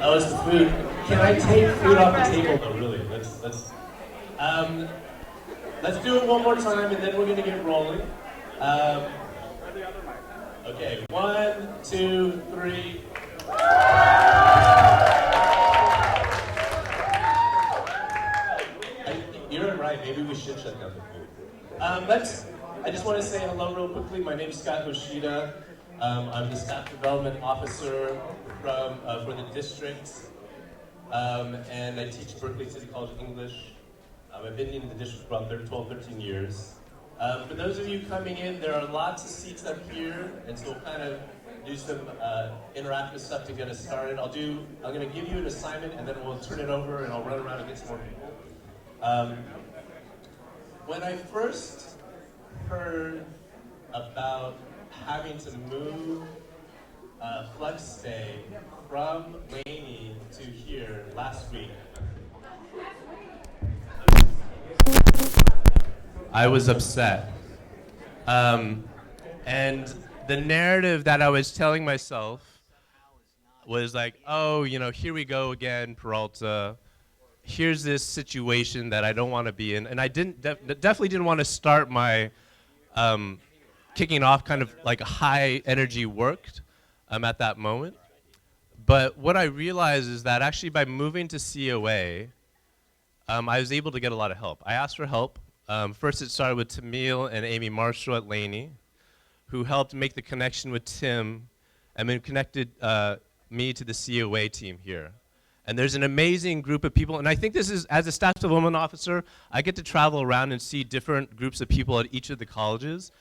Oh, it's the food. Can I take food off the table though? Really? Let's do it one more time, and then we're gonna get rolling. Okay, 1, 2, 3. You're right. Maybe we should shut down the food. I just want to say hello real quickly. My name is Scott Hoshida. I'm the staff development officer for the district, and I teach Berkeley City College English. I've been in the district for about 12, 13 years. For those of you coming in, there are lots of seats up here, and so we'll kind of do some interactive stuff to get us started. I'm going to give you an assignment, and then we'll turn it over, and I'll run around and get some more people. When I first heard about having to move FlexDay from Laney to here last week, I was upset. And the narrative that I was telling myself was like, oh, here we go again, Peralta. Here's this situation that I don't want to be in. And I definitely didn't want to start my kicking off kind of like a high energy work at that moment. But what I realized is that actually by moving to COA, I was able to get a lot of help. I asked for help. First it started with Tamil and Amy Marshall at Laney, who helped make the connection with Tim and then connected me to the COA team here. And there's an amazing group of people, and I think this is, as a staff development officer, I get to travel around and see different groups of people at each of the colleges,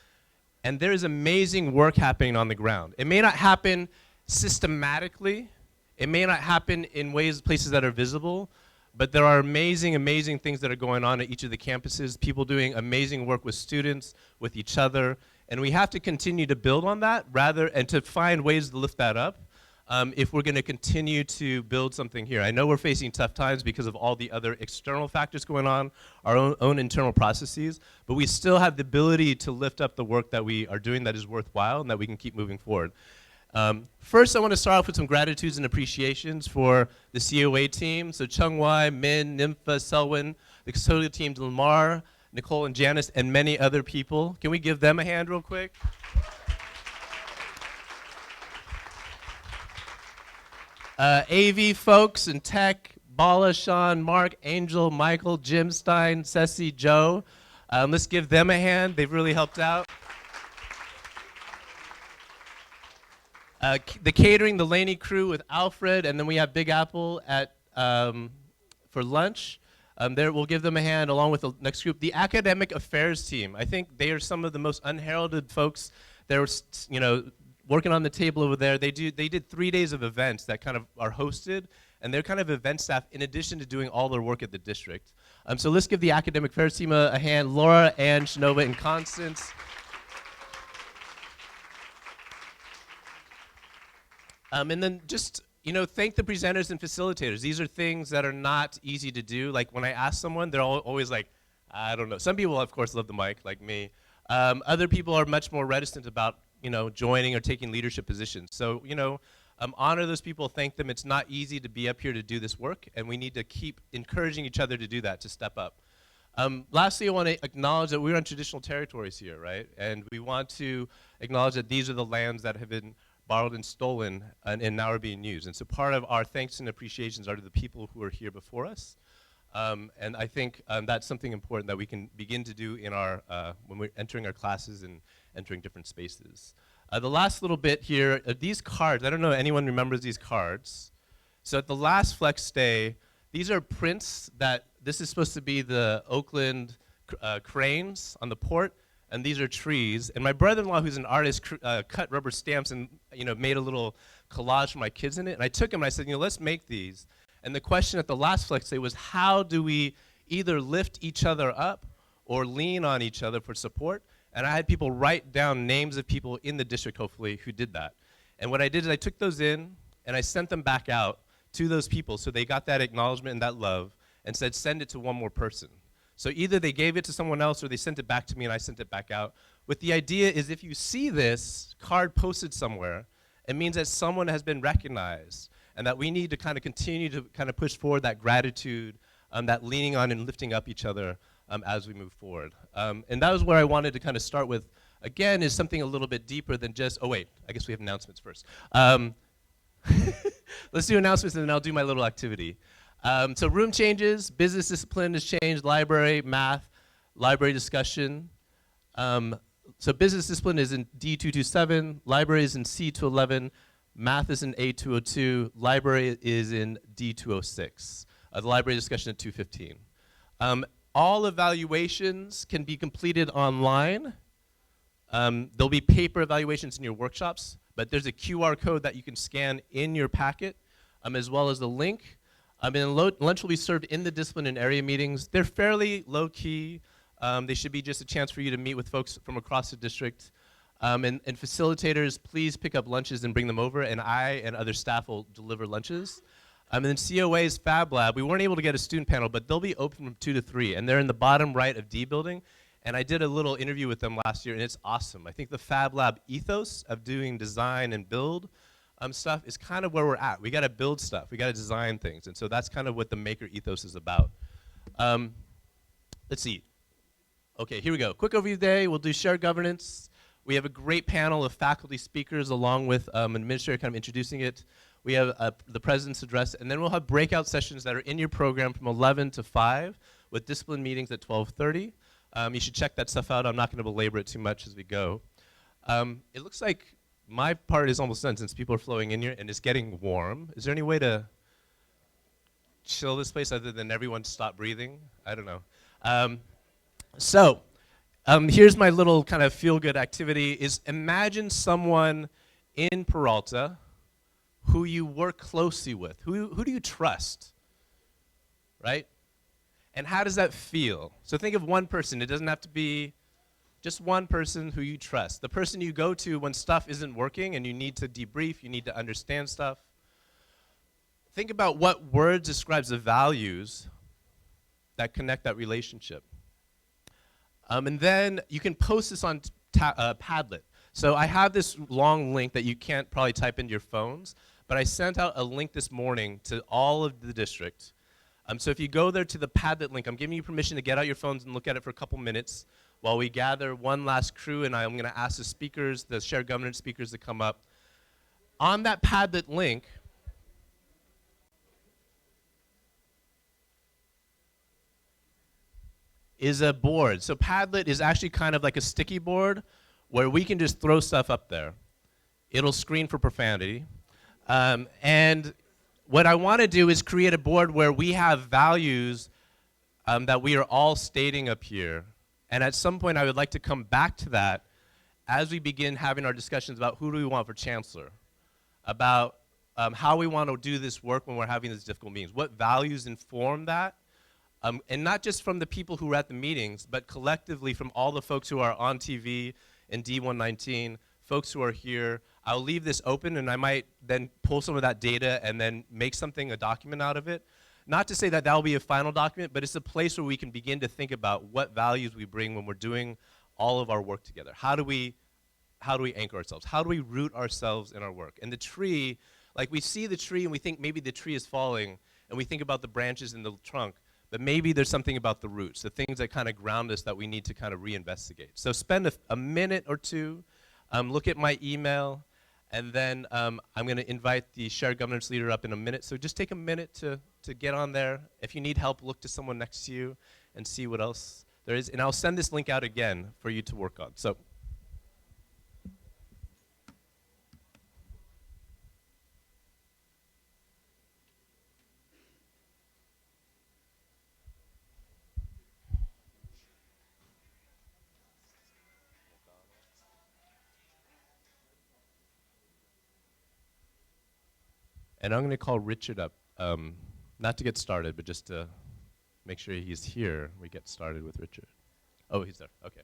and there is amazing work happening on the ground. It may not happen systematically, it may not happen in places that are visible, but there are amazing, amazing things that are going on at each of the campuses, people doing amazing work with students, with each other, and we have to continue to build on that and to find ways to lift that up. If we're going to continue to build something here. I know we're facing tough times because of all the other external factors going on, our own internal processes, but we still have the ability to lift up the work that we are doing that is worthwhile and that we can keep moving forward. First, I want to start off with some gratitudes and appreciations for the COA team. So Chung Wai, Min, Nympha, Selwyn, the custodial team, Lamar, Nicole and Janice, and many other people. Can we give them a hand real quick? AV folks and tech, Bala, Sean, Mark, Angel, Michael, Jim Stein, Ceci, Joe. Let's give them a hand. They've really helped out. The catering, the Laney crew with Alfred, and then we have Big Apple for lunch. We'll give them a hand along with the next group. The academic affairs team. I think they are some of the most unheralded folks. They're, working on the table over there. They did 3 days of events that kind of are hosted, and they're kind of event staff in addition to doing all their work at the district. So let's give the academic affairs team a hand. Laura, Ann, Shanova, and Constance. And then just, thank the presenters and facilitators. These are things that are not easy to do. Like when I ask someone, they're always like, I don't know. Some people, of course, love the mic, like me. Other people are much more reticent about joining or taking leadership positions. So, honor those people, thank them. It's not easy to be up here to do this work, and we need to keep encouraging each other to do that, to step up. Lastly, I want to acknowledge that we're on traditional territories here, right? And we want to acknowledge that these are the lands that have been borrowed and stolen and now are being used. And so part of our thanks and appreciations are to the people who are here before us. And I think that's something important that we can begin to do in when we're entering our classes and entering different spaces. The last little bit here, these cards, I don't know if anyone remembers these cards. So at the last FlexDay, these are prints this is supposed to be the Oakland cranes on the port, and these are trees. And my brother-in-law, who's an artist, cut rubber stamps and made a little collage for my kids in it. And I took him and I said, let's make these. And the question at the last FlexDay was, how do we either lift each other up or lean on each other for support? And I had people write down names of people in the district, hopefully, who did that. And what I did is I took those in, and I sent them back out to those people so they got that acknowledgement and that love, and said, send it to one more person. So either they gave it to someone else or they sent it back to me and I sent it back out. With the idea is if you see this card posted somewhere, it means that someone has been recognized. and that we need to kind of continue to kind of push forward that gratitude, that leaning on and lifting up each other as we move forward. And that was where I wanted to kind of start with, again, is something a little bit deeper than just, oh wait, I guess we have announcements first. Let's do announcements and then I'll do my little activity. So room changes, business discipline has changed, library, math, library discussion. So business discipline is in D227, library is in C211, math is in A202, library is in D206. The library discussion at 215. All evaluations can be completed online. There'll be paper evaluations in your workshops, but there's a QR code that you can scan in your packet, as well as the link. And lunch will be served in the discipline and area meetings. They're fairly low-key. They should be just a chance for you to meet with folks from across the district. And facilitators, please pick up lunches and bring them over, and I and other staff will deliver lunches. And then COA's Fab Lab, we weren't able to get a student panel, but they'll be open from 2 to 3, and they're in the bottom right of D building. And I did a little interview with them last year, and it's awesome. I think the Fab Lab ethos of doing design and build stuff is kind of where we're at. We got to build stuff. We got to design things. And so that's kind of what the maker ethos is about. Let's see. Okay, here we go. Quick overview day. We'll do shared governance. We have a great panel of faculty speakers along with an administrator kind of introducing it. We have the president's address, and then we'll have breakout sessions that are in your program from 11 to 5 with discipline meetings at 12:30. You should check that stuff out. I'm not going to belabor it too much as we go. It looks like my part is almost done since people are flowing in here and it's getting warm. Is there any way to chill this place other than everyone stop breathing? I don't know. Here's my little kind of feel-good activity is imagine someone in Peralta who you work closely with. Who do you trust, right? And how does that feel? So think of one person. It doesn't have to be just one person who you trust. The person you go to when stuff isn't working and you need to debrief, you need to understand stuff. Think about what words describes the values that connect that relationship. And then you can post this on Padlet. So I have this long link that you can't probably type into your phones, but I sent out a link this morning to all of the district. So if you go there to the Padlet link, I'm giving you permission to get out your phones and look at it for a couple minutes while we gather one last crew, and I'm going to ask the speakers, the shared governance speakers, to come up. On that Padlet link, is a board. So Padlet is actually kind of like a sticky board where we can just throw stuff up there. It'll screen for profanity. And what I want to do is create a board where we have values that we are all stating up here. And at some point, I would like to come back to that as we begin having our discussions about who do we want for Chancellor, about how we want to do this work when we're having these difficult meetings, what values inform that, and not just from the people who are at the meetings, but collectively from all the folks who are on TV in D119, folks who are here. I'll leave this open, and I might then pull some of that data and then make something, a document out of it. Not to say that that will be a final document, but it's a place where we can begin to think about what values we bring when we're doing all of our work together. How do we anchor ourselves? How do we root ourselves in our work? And the tree, like we see the tree and we think maybe the tree is falling, and we think about the branches and the trunk, but maybe there's something about the roots, the things that kind of ground us that we need to kind of reinvestigate. So spend a minute or two, look at my email, and then I'm going to invite the shared governance leader up in a minute. So just take a minute to get on there. If you need help, look to someone next to you and see what else there is. And I'll send this link out again for you to work on. So. And I'm going to call Richard up, not to get started, but just to make sure he's here. We get started with Richard. Oh, he's there. Okay.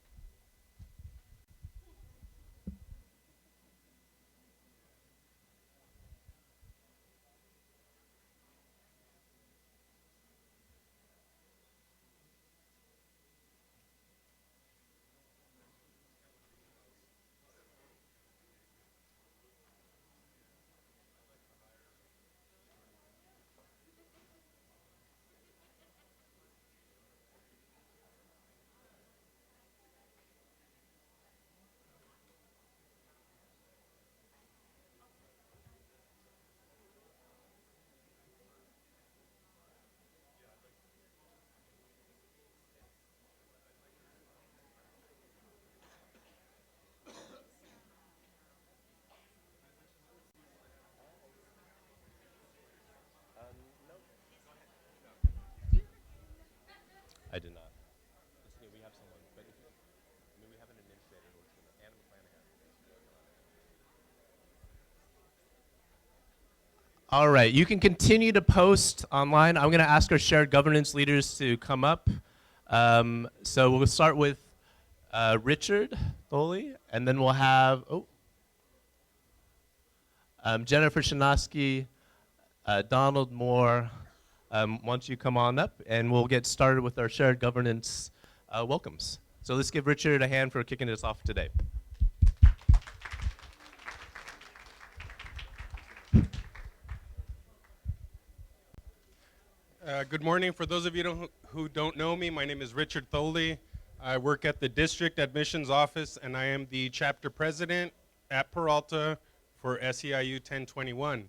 All right, you can continue to post online. I'm going to ask our shared governance leaders to come up. So we'll start with Richard Foley, and then we'll have Jennifer Shanoski, Donald Moore. Once you come on up, and we'll get started with our shared governance welcomes. So let's give Richard a hand for kicking us off today. Good morning. For those of you who don't know me, my name is Richard Foley. I work at the District Admissions Office, and I am the chapter president at Peralta for SEIU 1021.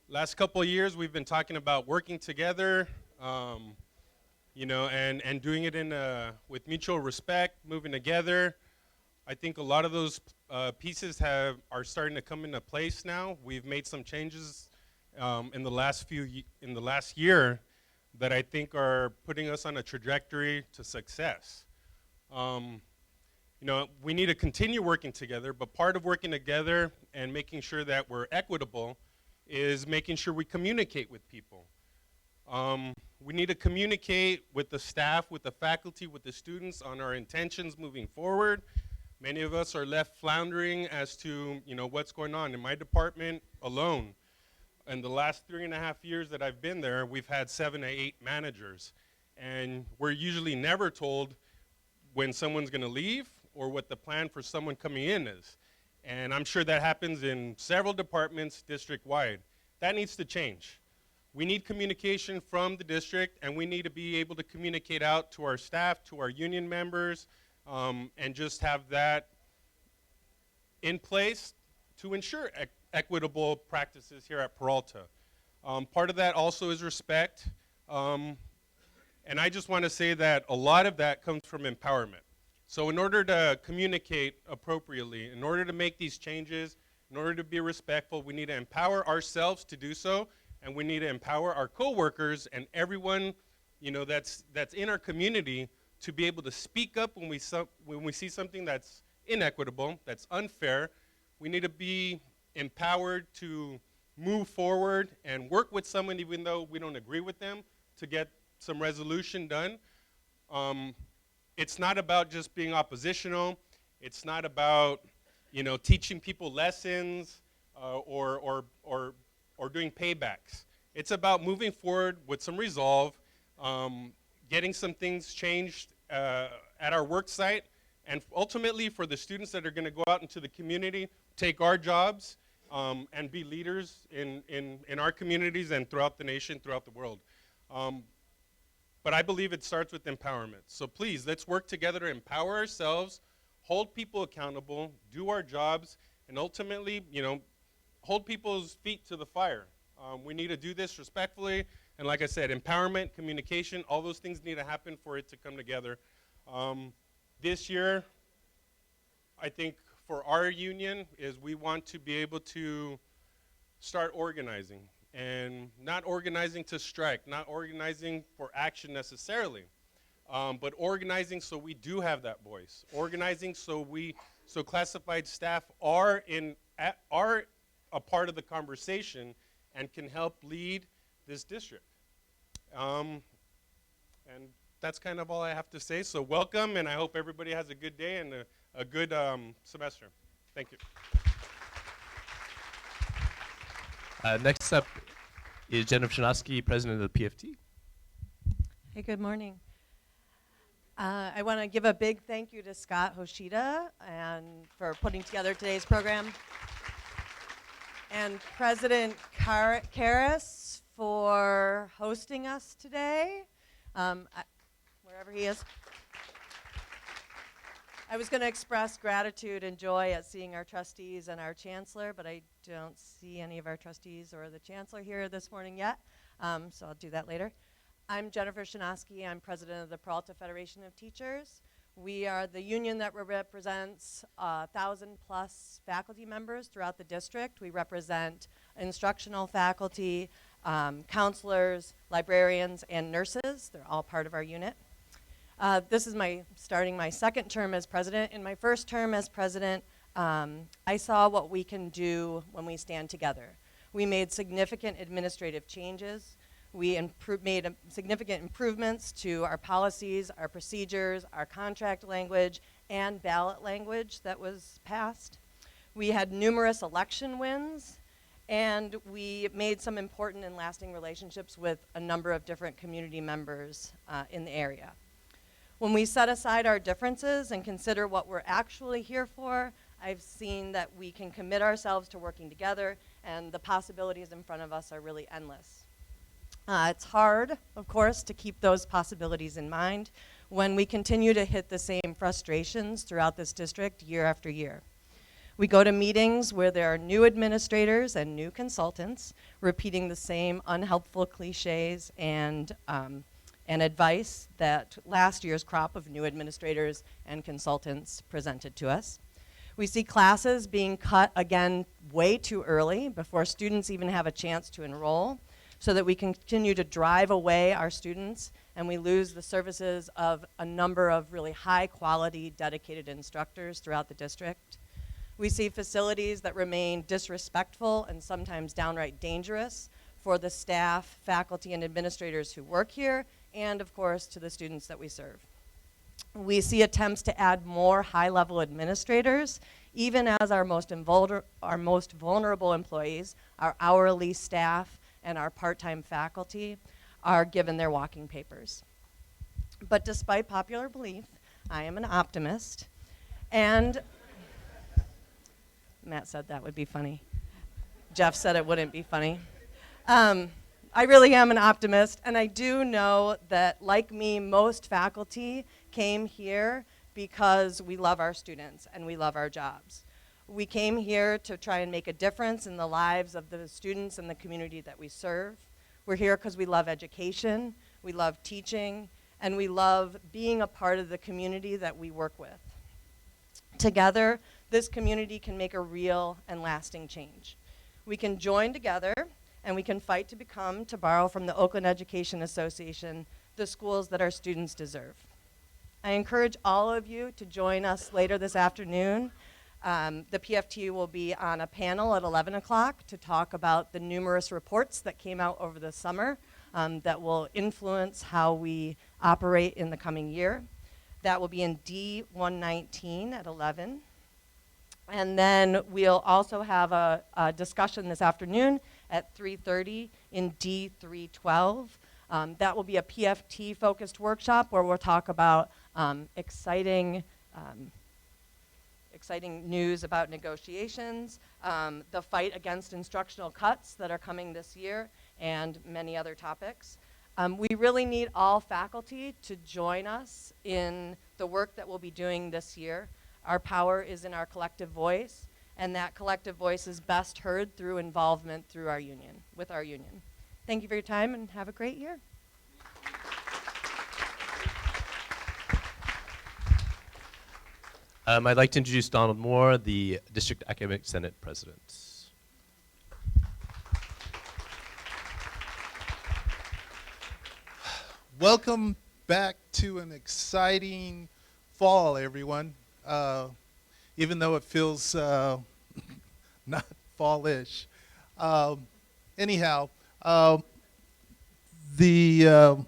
Last couple of years, we've been talking about working together, and doing it with mutual respect, moving together. I think a lot of those pieces are starting to come into place now. We've made some changes in the last year that I think are putting us on a trajectory to success. We need to continue working together, but part of working together and making sure that we're equitable is making sure we communicate with people. We need to communicate with the staff, with the faculty, with the students on our intentions moving forward. Many of us are left floundering as to what's going on. In my department alone, in the last 3.5 years that I've been there, we've had 7 to 8 managers. And we're usually never told when someone's going to leave or what the plan for someone coming in is. And I'm sure that happens in several departments district-wide. That needs to change. We need communication from the district, and we need to be able to communicate out to our staff, to our union members, and just have that in place to ensure equitable practices here at Peralta. Part of that also is respect. And I just want to say that a lot of that comes from empowerment. So in order to communicate appropriately, in order to make these changes, in order to be respectful, we need to empower ourselves to do so, and we need to empower our coworkers and everyone that's in our community to be able to speak up when we see something that's inequitable, that's unfair. We need to be empowered to move forward and work with someone even though we don't agree with them to get some resolution done. It's not about just being oppositional. It's not about teaching people lessons or doing paybacks. It's about moving forward with some resolve, getting some things changed at our work site, and ultimately for the students that are going to go out into the community, take our jobs and be leaders in our communities and throughout the nation, throughout the world. But I believe it starts with empowerment. So please, let's work together to empower ourselves, hold people accountable, do our jobs, and ultimately, hold people's feet to the fire. We need to do this respectfully, and like I said, empowerment, communication, all those things need to happen for it to come together. This year, I think for our union is we want to be able to start organizing, and not organizing to strike, not organizing for action necessarily, but organizing so we do have that voice, organizing so classified staff are a part of the conversation and can help lead this district. And that's kind of all I have to say. So welcome, and I hope everybody has a good day and a good semester. Thank you. Next up is Jennifer Shanoski, president of the PFT. Hey, good morning. I want to give a big thank you to Scott Hoshida and for putting together today's program, and President Karras for hosting us today, wherever he is. I was going to express gratitude and joy at seeing our trustees and our chancellor, but I don't see any of our trustees or the chancellor here this morning yet, so I'll do that later. I'm Jennifer Shanoski. I'm president of the Peralta Federation of Teachers. We are the union that represents 1,000+ faculty members throughout the district. We represent instructional faculty, counselors, librarians, and nurses. They're all part of our unit. This is starting my second term as president. In my first term as president, I saw what we can do when we stand together. We made significant administrative changes. We made significant improvements to our policies, our procedures, our contract language, and ballot language that was passed. We had numerous election wins, and we made some important and lasting relationships with a number of different community members in the area. When we set aside our differences and consider what we're actually here for, I've seen that we can commit ourselves to working together, and the possibilities in front of us are really endless. It's hard, of course, to keep those possibilities in mind when we continue to hit the same frustrations throughout this district year after year. We go to meetings where there are new administrators and new consultants repeating the same unhelpful cliches and advice that last year's crop of new administrators and consultants presented to us. We see classes being cut again way too early before students even have a chance to enroll, so that we continue to drive away our students and we lose the services of a number of really high quality dedicated instructors throughout the district. We see facilities that remain disrespectful and sometimes downright dangerous for the staff, faculty, and administrators who work here, and of course to the students that we serve. We see attempts to add more high-level administrators, even as our most vulnerable employees, our hourly staff, and our part-time faculty are given their walking papers. But despite popular belief, I am an optimist, and Matt said that would be funny. Jeff said it wouldn't be funny. I really am an optimist, and I do know that, like me, most faculty came here because we love our students and we love our jobs. We came here to try and make a difference in the lives of the students and the community that we serve. We're here because we love education, we love teaching, and we love being a part of the community that we work with. Together, this community can make a real and lasting change. We can join together and we can fight to become, to borrow from the Oakland Education Association, the schools that our students deserve. I encourage all of you to join us later this afternoon. The PFT will be on a panel at 11 o'clock to talk about the numerous reports that came out over the summer that will influence how we operate in the coming year. That will be in D119 at 11. And then we'll also have a discussion this afternoon at 3:30 in D312. That will be a PFT-focused workshop where we'll talk about exciting news about negotiations, the fight against instructional cuts that are coming this year, and many other topics. We really need all faculty to join us in the work that we'll be doing this year. Our power is in our collective voice, and that collective voice is best heard through involvement through our union, with our union. Thank you for your time, and have a great year. I'd like to introduce Donald Moore, the District Academic Senate President. Welcome back to an exciting fall, everyone. Even though it feels not fallish. Anyhow, the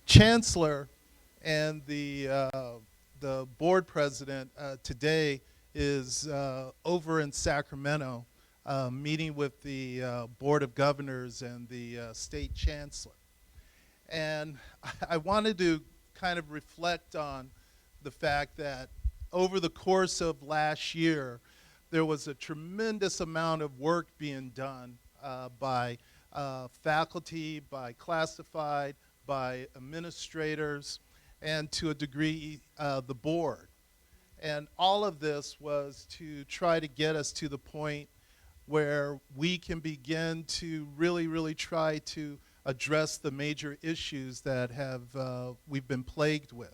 Chancellor and the board president today is over in Sacramento meeting with the Board of Governors and the State Chancellor. And I wanted to kind of reflect on the fact that over the course of last year, there was a tremendous amount of work being done by faculty, by classified, by administrators, and to a degree, the board. And all of this was to try to get us to the point where we can begin to really try to address the major issues that we've been plagued with.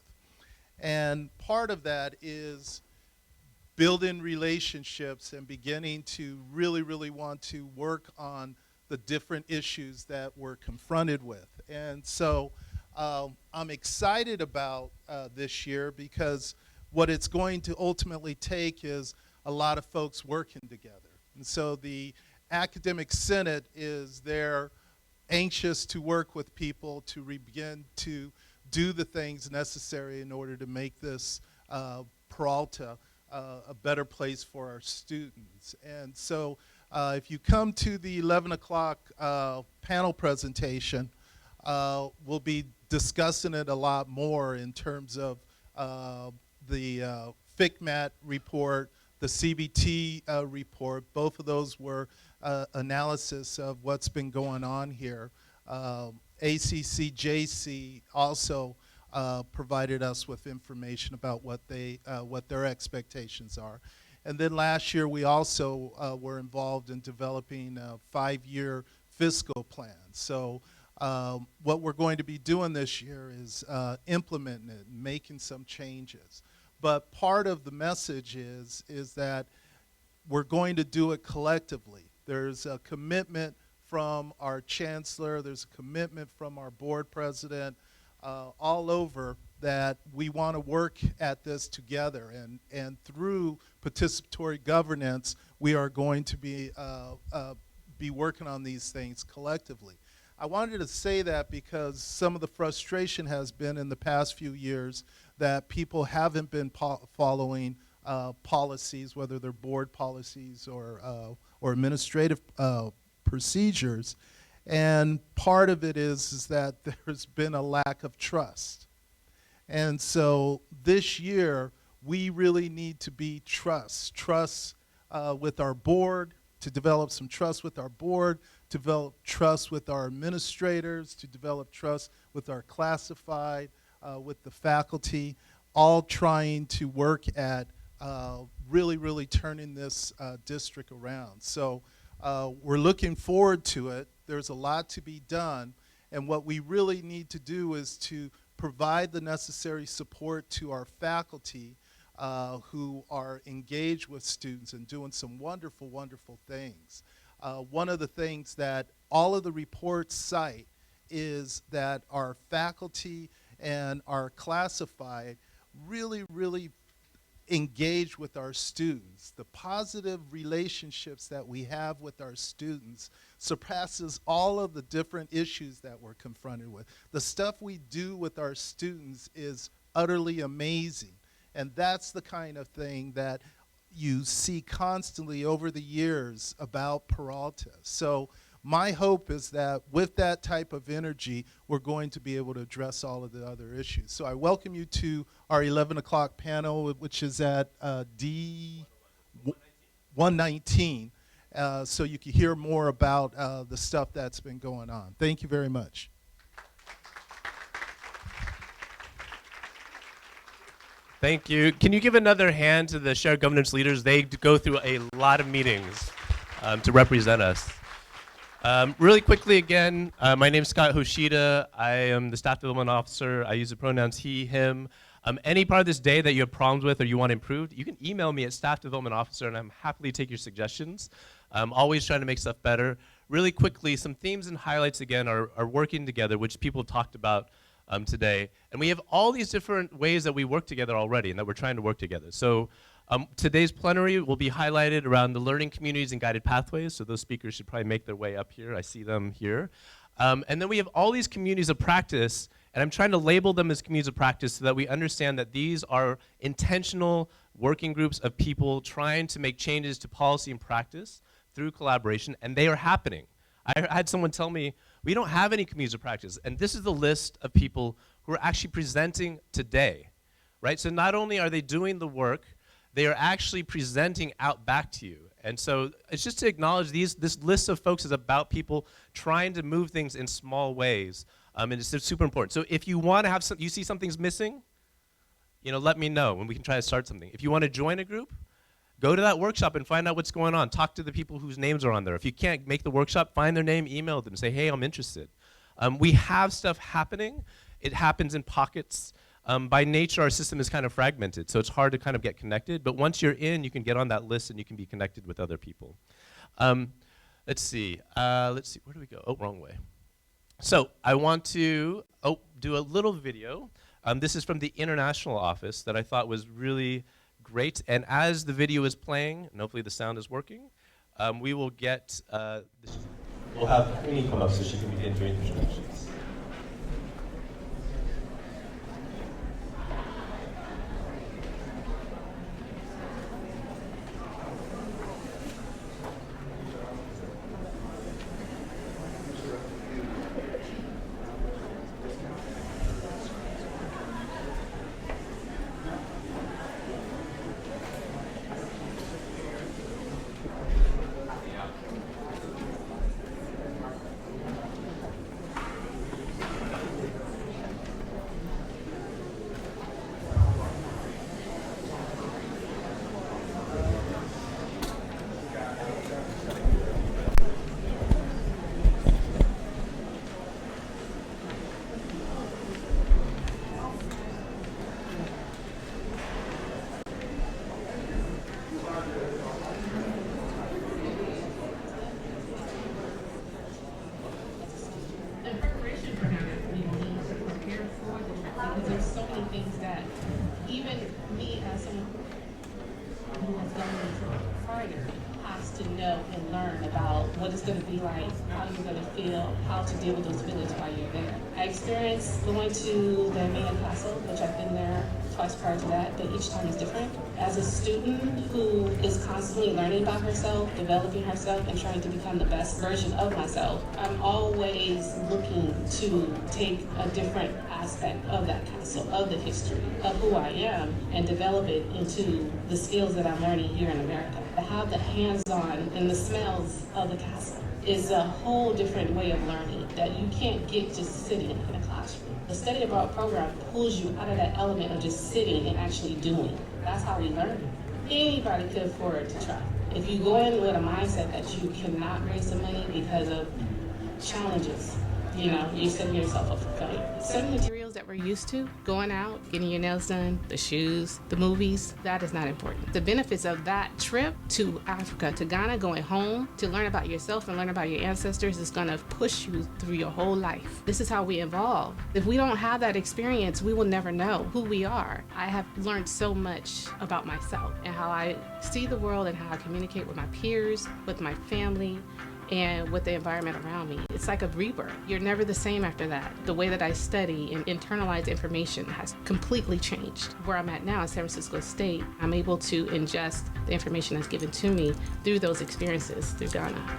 And part of that is building relationships and beginning to really want to work on the different issues that we're confronted with. And so I'm excited about this year because what it's going to ultimately take is a lot of folks working together. And so the Academic Senate is there anxious to work with people to begin to do the things necessary in order to make this Peralta a better place for our students. And so if you come to the 11 o'clock panel presentation, we'll be discussing it a lot more in terms of the FICMAT report, the CBT report. Both of those were analysis of what's been going on here. ACCJC also provided us with information about what their expectations are. And then last year we also were involved in developing a 5-year fiscal plan. So what we're going to be doing this year is implementing it, making some changes. But part of the message is that we're going to do it collectively. There's a commitment from our chancellor, there's a commitment from our board president, all over, that we want to work at this together. And through participatory governance, we are going to be working on these things collectively. I wanted to say that because some of the frustration has been in the past few years that people haven't been following policies, whether they're board policies or administrative procedures. And part of it is that there's been a lack of trust. And so this year, we really need to be trust with our board, to develop some trust with our board, to develop trust with our administrators, to develop trust with our classified, with the faculty, all trying to work at really turning this district around. So we're looking forward to it. There's a lot to be done. And what we really need to do is to provide the necessary support to our faculty who are engaged with students and doing some wonderful, wonderful things. One of the things that all of the reports cite is that our faculty and our classified really engage with our students. The positive relationships that we have with our students surpasses all of the different issues that we're confronted with. The stuff we do with our students is utterly amazing. And that's the kind of thing that you see constantly over the years about Peralta. So my hope is that with that type of energy, we're going to be able to address all of the other issues. So I welcome you to our 11 o'clock panel, which is at D119, so you can hear more about the stuff that's been going on. Thank you very much. Thank you. Can you give another hand to the shared governance leaders? They go through a lot of meetings to represent us. Really quickly again, my name is Scott Hoshida. I am the staff development officer. I use the pronouns he, him. Any part of this day that you have problems with or you want improved, you can email me at staffdevelopmentofficer, and I'm happy to take your suggestions. I'm always trying to make stuff better. Really quickly, some themes and highlights again are working together, which people have talked about today. And we have all these different ways that we work together already and that we're trying to work together. So today's plenary will be highlighted around the learning communities and guided pathways. So those speakers should probably make their way up here. I see them here. And then we have all these communities of practice, and I'm trying to label them as communities of practice so that we understand that these are intentional working groups of people trying to make changes to policy and practice through collaboration, and they are happening. I had someone tell me, we don't have any communities of practice, and this is the list of people who are actually presenting today, right? So not only are they doing the work, they are actually presenting out back to you. And so it's just to acknowledge this list of folks is about people trying to move things in small ways, and it's super important. So if you want to have you see something's missing, let me know, and we can try to start something. If you want to join a group, go to that workshop and find out what's going on. Talk to the people whose names are on there. If you can't make the workshop, find their name, email them, say, hey, I'm interested. We have stuff happening. It happens in pockets. By nature, our system is kind of fragmented, so it's hard to kind of get connected. But once you're in, you can get on that list and you can be connected with other people. Let's see, where do we go? Oh, wrong way. So I want to do a little video. This is from the international office that I thought was really great. And as the video is playing, and hopefully the sound is working, we will get, we'll have Kuni come up so she can begin doing introductions. Things that even me as someone who has gone into further has to know and learn about what it's going to be like, how you're going to feel, how to deal with those feelings while you're there. I experienced going to the Alameda Castle, which I've been there twice prior to that, but each time is different. As a student who is constantly learning about herself, developing herself, and trying to become the best version of myself, I'm always looking to take a different aspect of that castle, of the history, of who I am, and develop it into the skills that I'm learning here in America. To have the hands-on and the smells of the castle is a whole different way of learning that you can't get just sitting in a classroom. The study abroad program pulls you out of that element of just sitting and actually doing. That's how we learn. Anybody could afford to try. If you go in with a mindset that you cannot raise the money because of challenges, you're setting yourself up for failure. Certain materials that we're used to, going out, getting your nails done, the shoes, the movies, that is not important. The benefits of that trip to Africa, to Ghana, going home, to learn about yourself and learn about your ancestors is gonna push you through your whole life. This is how we evolve. If we don't have that experience, we will never know who we are. I have learned so much about myself and how I see the world and how I communicate with my peers, with my family, and with the environment around me. It's like a rebirth. You're never the same after that. The way that I study and internalize information has completely changed. Where I'm at now in San Francisco State, I'm able to ingest the information that's given to me through those experiences through Ghana.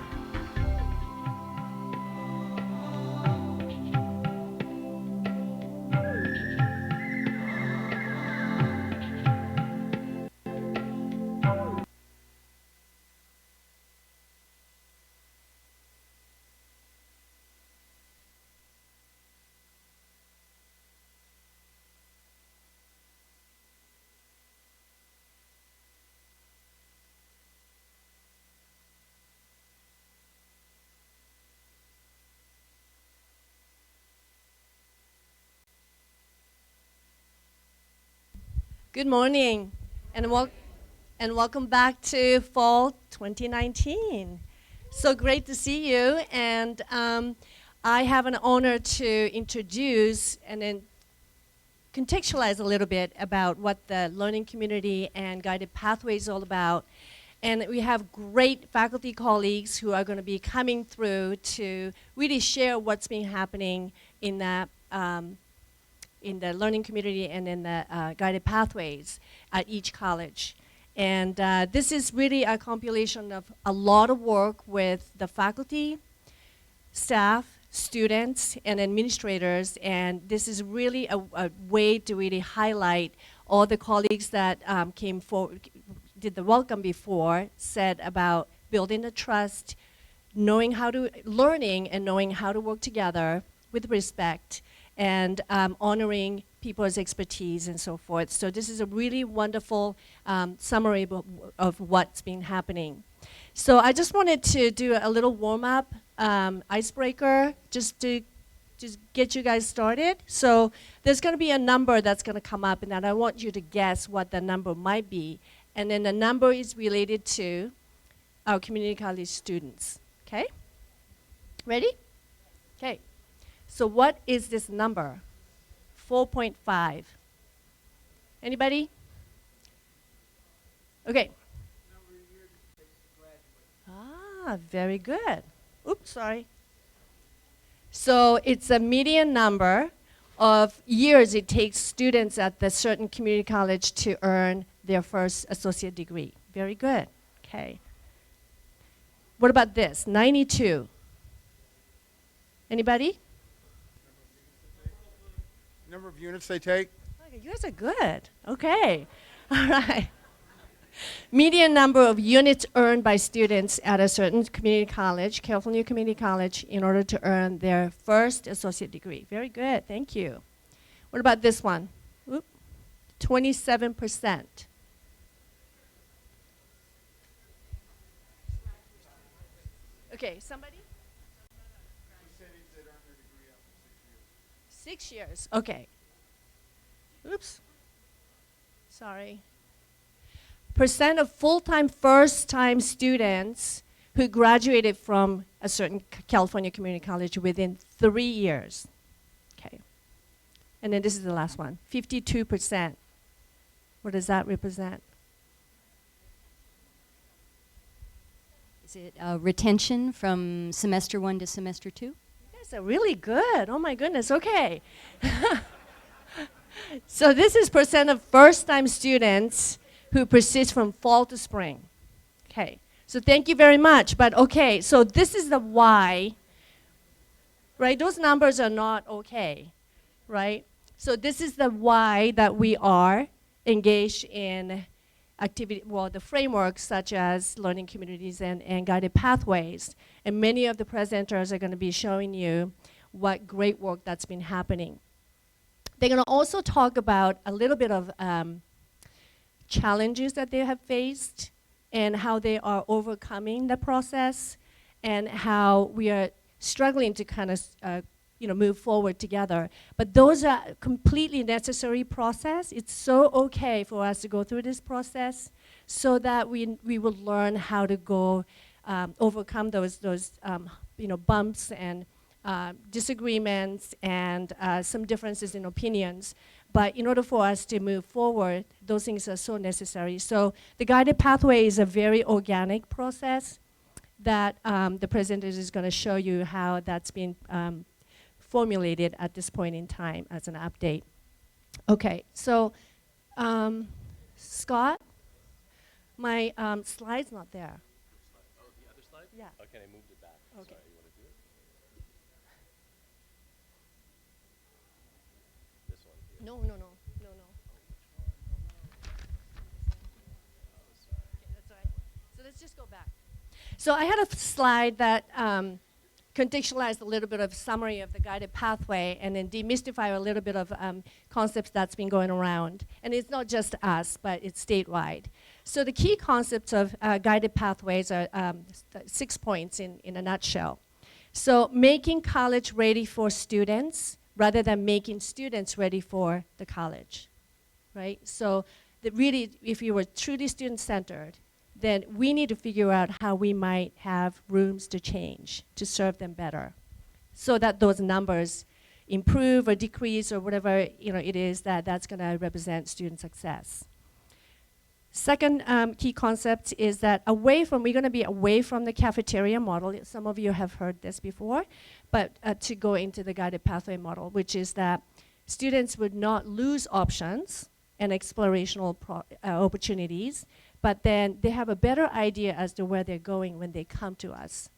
Good morning, and welcome back to Fall 2019. So great to see you, and I have an honor to introduce and then contextualize a little bit about what the learning community and guided pathway is all about. And we have great faculty colleagues who are going to be coming through to really share what's been happening in that in the learning community and in the guided pathways at each college. And this is really a compilation of a lot of work with the faculty, staff, students, and administrators. And this is really a way to really highlight all the colleagues that came forward, did the welcome before, said about building the trust, learning and knowing how to work together with respect, and honoring people's expertise and so forth. So this is a really wonderful summary of what's been happening. So I just wanted to do a little warm-up, icebreaker, just to get you guys started. So there's going to be a number that's going to come up, and then I want you to guess what the number might be. And then the number is related to our community college students. Okay? Ready? Okay. So what is this number? 4.5. Anybody? Okay. Ah, very good. Oops, sorry. So it's a median number of years it takes students at the certain community college to earn their first associate degree. Very good. Okay. What about this? 92. Anybody? Number of units they take? Okay, you guys are good. Okay. All right. Median number of units earned by students at a certain community college, California Community College, in order to earn their first associate degree. Very good. Thank you. What about this one? Oop. 27%. Okay, somebody? 6 years. Okay. Oops. Sorry. Percent of full-time first-time students who graduated from a certain California community college within 3 years. Okay. And then this is the last one, 52%. What does that represent? Is it retention from semester 1 to semester 2? You guys are really good. Oh my goodness, okay. So this is percent of first-time students who persist from fall to spring. Okay, so thank you very much. But okay, so this is the why, right? Those numbers are not okay, right? So this is the why that we are engaged in activity, well, the frameworks such as learning communities and guided pathways. And many of the presenters are going to be showing you what great work that's been happening. They're going to also talk about a little bit of challenges that they have faced and how they are overcoming the process and how we are struggling to kind of move forward together. But those are completely necessary process. It's so okay for us to go through this process so that we will learn how to go overcome those bumps and disagreements and some differences in opinions. But in order for us to move forward, those things are so necessary. So the guided pathway is a very organic process that the presenter is going to show you how that's been formulated at this point in time as an update. Okay, so Scott, my slide's not there. Oh, the other slide? Yeah. Okay, I moved it back. Okay. Sorry, you want to do it? This one here. No. Okay, that's all right. So let's just go back. So I had a slide that contextualized a little bit of summary of the guided pathway and then demystify a little bit of concepts that's been going around. And it's not just us, but it's statewide. So the key concepts of guided pathways are 6 points in a nutshell. So making college ready for students rather than making students ready for the college, right? So that really, if you were truly student-centered, then we need to figure out how we might have rooms to change to serve them better so that those numbers improve or decrease or whatever it is that's going to represent student success. Second key concept is that we're going to be away from the cafeteria model. Some of you have heard this before, but to go into the guided pathway model, which is that students would not lose options and explorational opportunities, but then they have a better idea as to where they're going when they come to us.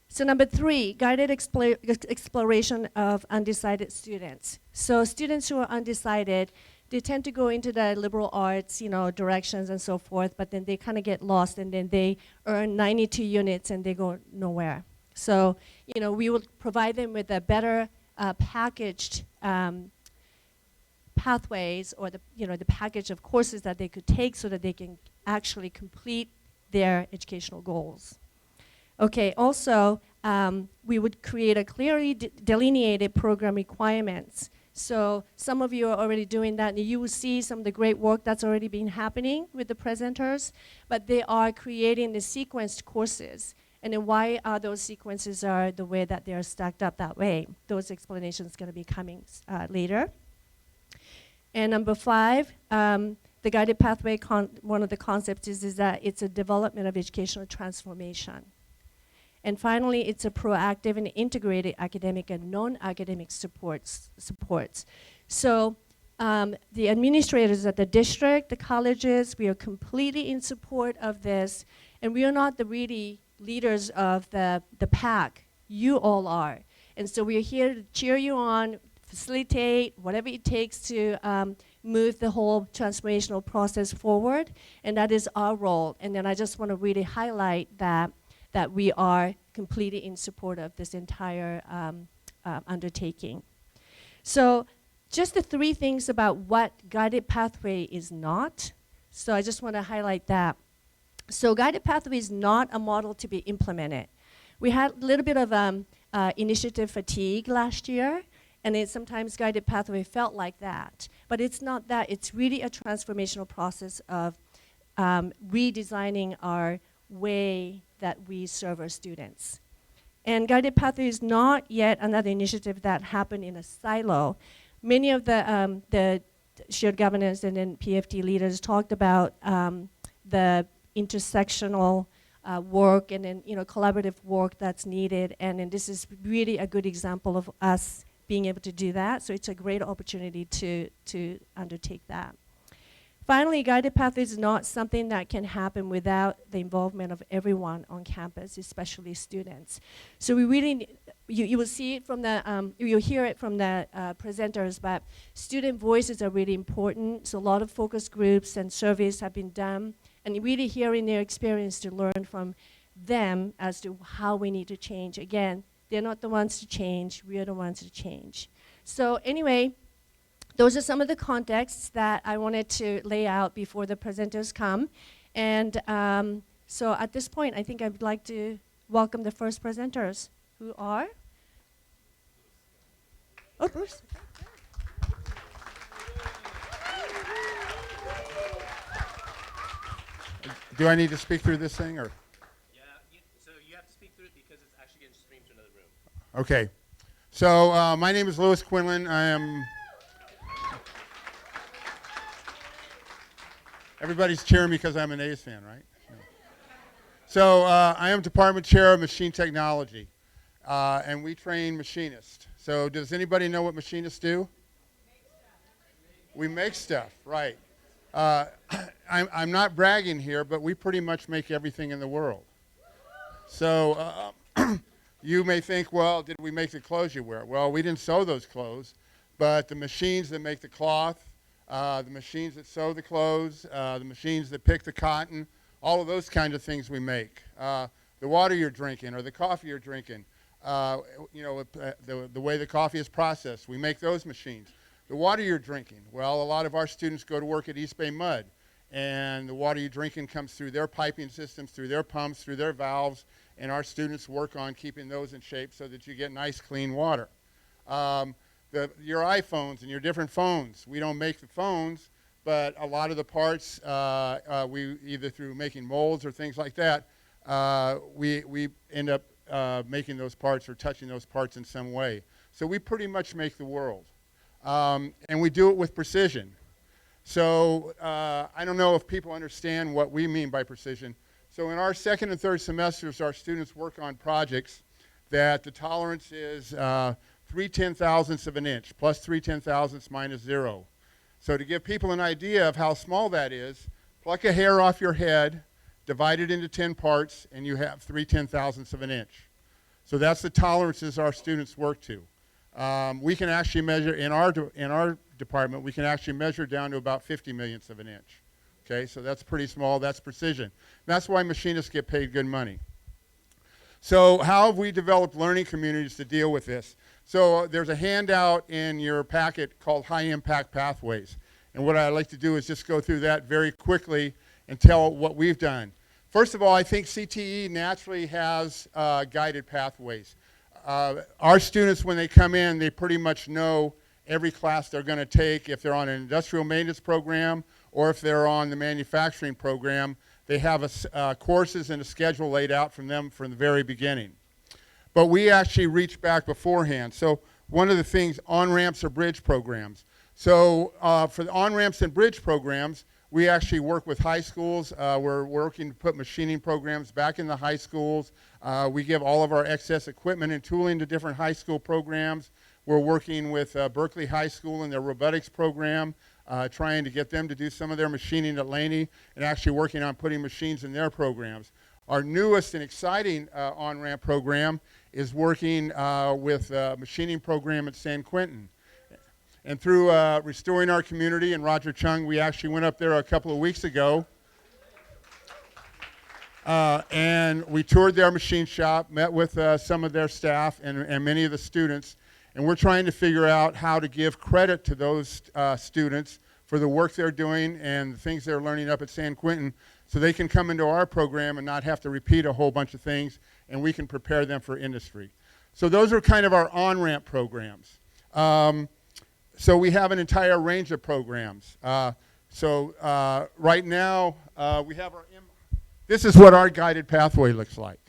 So number 3, guided exploration of undecided students. So students who are undecided, they tend to go into the liberal arts, directions and so forth, but then they kind of get lost and then they earn 92 units and they go nowhere. So, we will provide them with a better packaged pathways or the package of courses that they could take so that they can actually complete their educational goals. Okay, also, we would create a clearly delineated program requirements. So some of you are already doing that, and you will see some of the great work that's already been happening with the presenters, but they are creating the sequenced courses. And then why are those sequences are the way that they are stacked up that way? Those explanations are going to be coming later. And number 5, the the guided pathway, one of the concepts is that it's a development of educational transformation. And finally, it's a proactive and integrated academic and non-academic supports. So the administrators at the district, the colleges, we are completely in support of this, and we are not the really leaders of the pack. You all are. And so we are here to cheer you on, facilitate, whatever it takes to move the whole transformational process forward, and that is our role. And then I just want to really highlight that we are completely in support of this entire undertaking. So just the three things about what guided pathway is not. So I just want to highlight that. So guided pathway is not a model to be implemented. We had a little bit of initiative fatigue last year, and sometimes guided pathway felt like that. But it's not that. It's really a transformational process of redesigning our way that we serve our students. And guided pathway is not yet another initiative that happened in a silo. Many of the shared governance and then PFD leaders talked about the intersectional work and then collaborative work that's needed, and then this is really a good example of us being able to do that. So it's a great opportunity to undertake that. Finally, guided pathway is not something that can happen without the involvement of everyone on campus, especially students. So we really, you will see it from the, you'll hear it from the presenters, but student voices are really important. So a lot of focus groups and surveys have been done, and really hearing their experience to learn from them as to how we need to change. Again, they're not the ones to change, we are the ones to change. So anyway, those are some of the contexts that I wanted to lay out before the presenters come. And so at this point, I think I'd like to welcome the first presenters, who are? Oh, Bruce. Do I need to speak through this thing, or? Yeah, so you have to speak through it because it's actually getting streamed to another room. Okay. So my name is Louis Quinlan. I am... Everybody's cheering because I'm an A's fan, right? No. So I am Department Chair of Machine Technology, and we train machinists. So does anybody know what machinists do? We make stuff, right. I'm not bragging here, but we pretty much make everything in the world. So you may think, well, did we make the clothes you wear? Well, we didn't sew those clothes, but the machines that make the cloth, the machines that sew the clothes, the machines that pick the cotton, all of those kind of things we make. The water you're drinking or the coffee you're drinking, the way the coffee is processed, we make those machines. The water you're drinking, well, a lot of our students go to work at East Bay Mud, and the water you're drinking comes through their piping systems, through their pumps, through their valves, and our students work on keeping those in shape so that you get nice, clean water. Your iPhones and your different phones, we don't make the phones, but a lot of the parts, we either through making molds or things like that, we end up making those parts or touching those parts in some way. So we pretty much make the world. And we do it with precision. So I don't know if people understand what we mean by precision. So in our second and third semesters, our students work on projects that the tolerance is 3/10,000ths of an inch, plus 3/10,000ths minus 0. So to give people an idea of how small that is, pluck a hair off your head, divide it into 10 parts, and you have 3/10,000ths of an inch. So that's the tolerances our students work to. We can actually measure, in our department, we can actually measure down to about 50 millionths of an inch. Okay, so that's pretty small, that's precision. That's why machinists get paid good money. So how have we developed learning communities to deal with this? So there's a handout in your packet called High Impact Pathways. And what I'd like to do is just go through that very quickly and tell what we've done. First of all, I think CTE naturally has guided pathways. Our students, when they come in, they pretty much know every class they're going to take. If they're on an industrial maintenance program or if they're on the manufacturing program, they have courses and a schedule laid out from them from the very beginning. But we actually reach back beforehand. So one of the things, on-ramps or bridge programs. So for the on-ramps and bridge programs, We actually work with high schools. We're working to put machining programs back in the high schools. We give all of our excess equipment and tooling to different high school programs. We're working with Berkeley High School and their robotics program, trying to get them to do some of their machining at Laney, and actually working on putting machines in their programs. Our newest and exciting on-ramp program is working with a machining program at San Quentin. And through Restoring Our Community and Roger Chung, we actually went up there a couple of weeks ago. And we toured their machine shop, met with some of their staff and many of the students. And we're trying to figure out how to give credit to those students for the work they're doing and the things they're learning up at San Quentin, so they can come into our program and not have to repeat a whole bunch of things, and we can prepare them for industry. So those are kind of our on-ramp programs. So we have an entire range of programs. Right now, we have this is what our guided pathway looks like.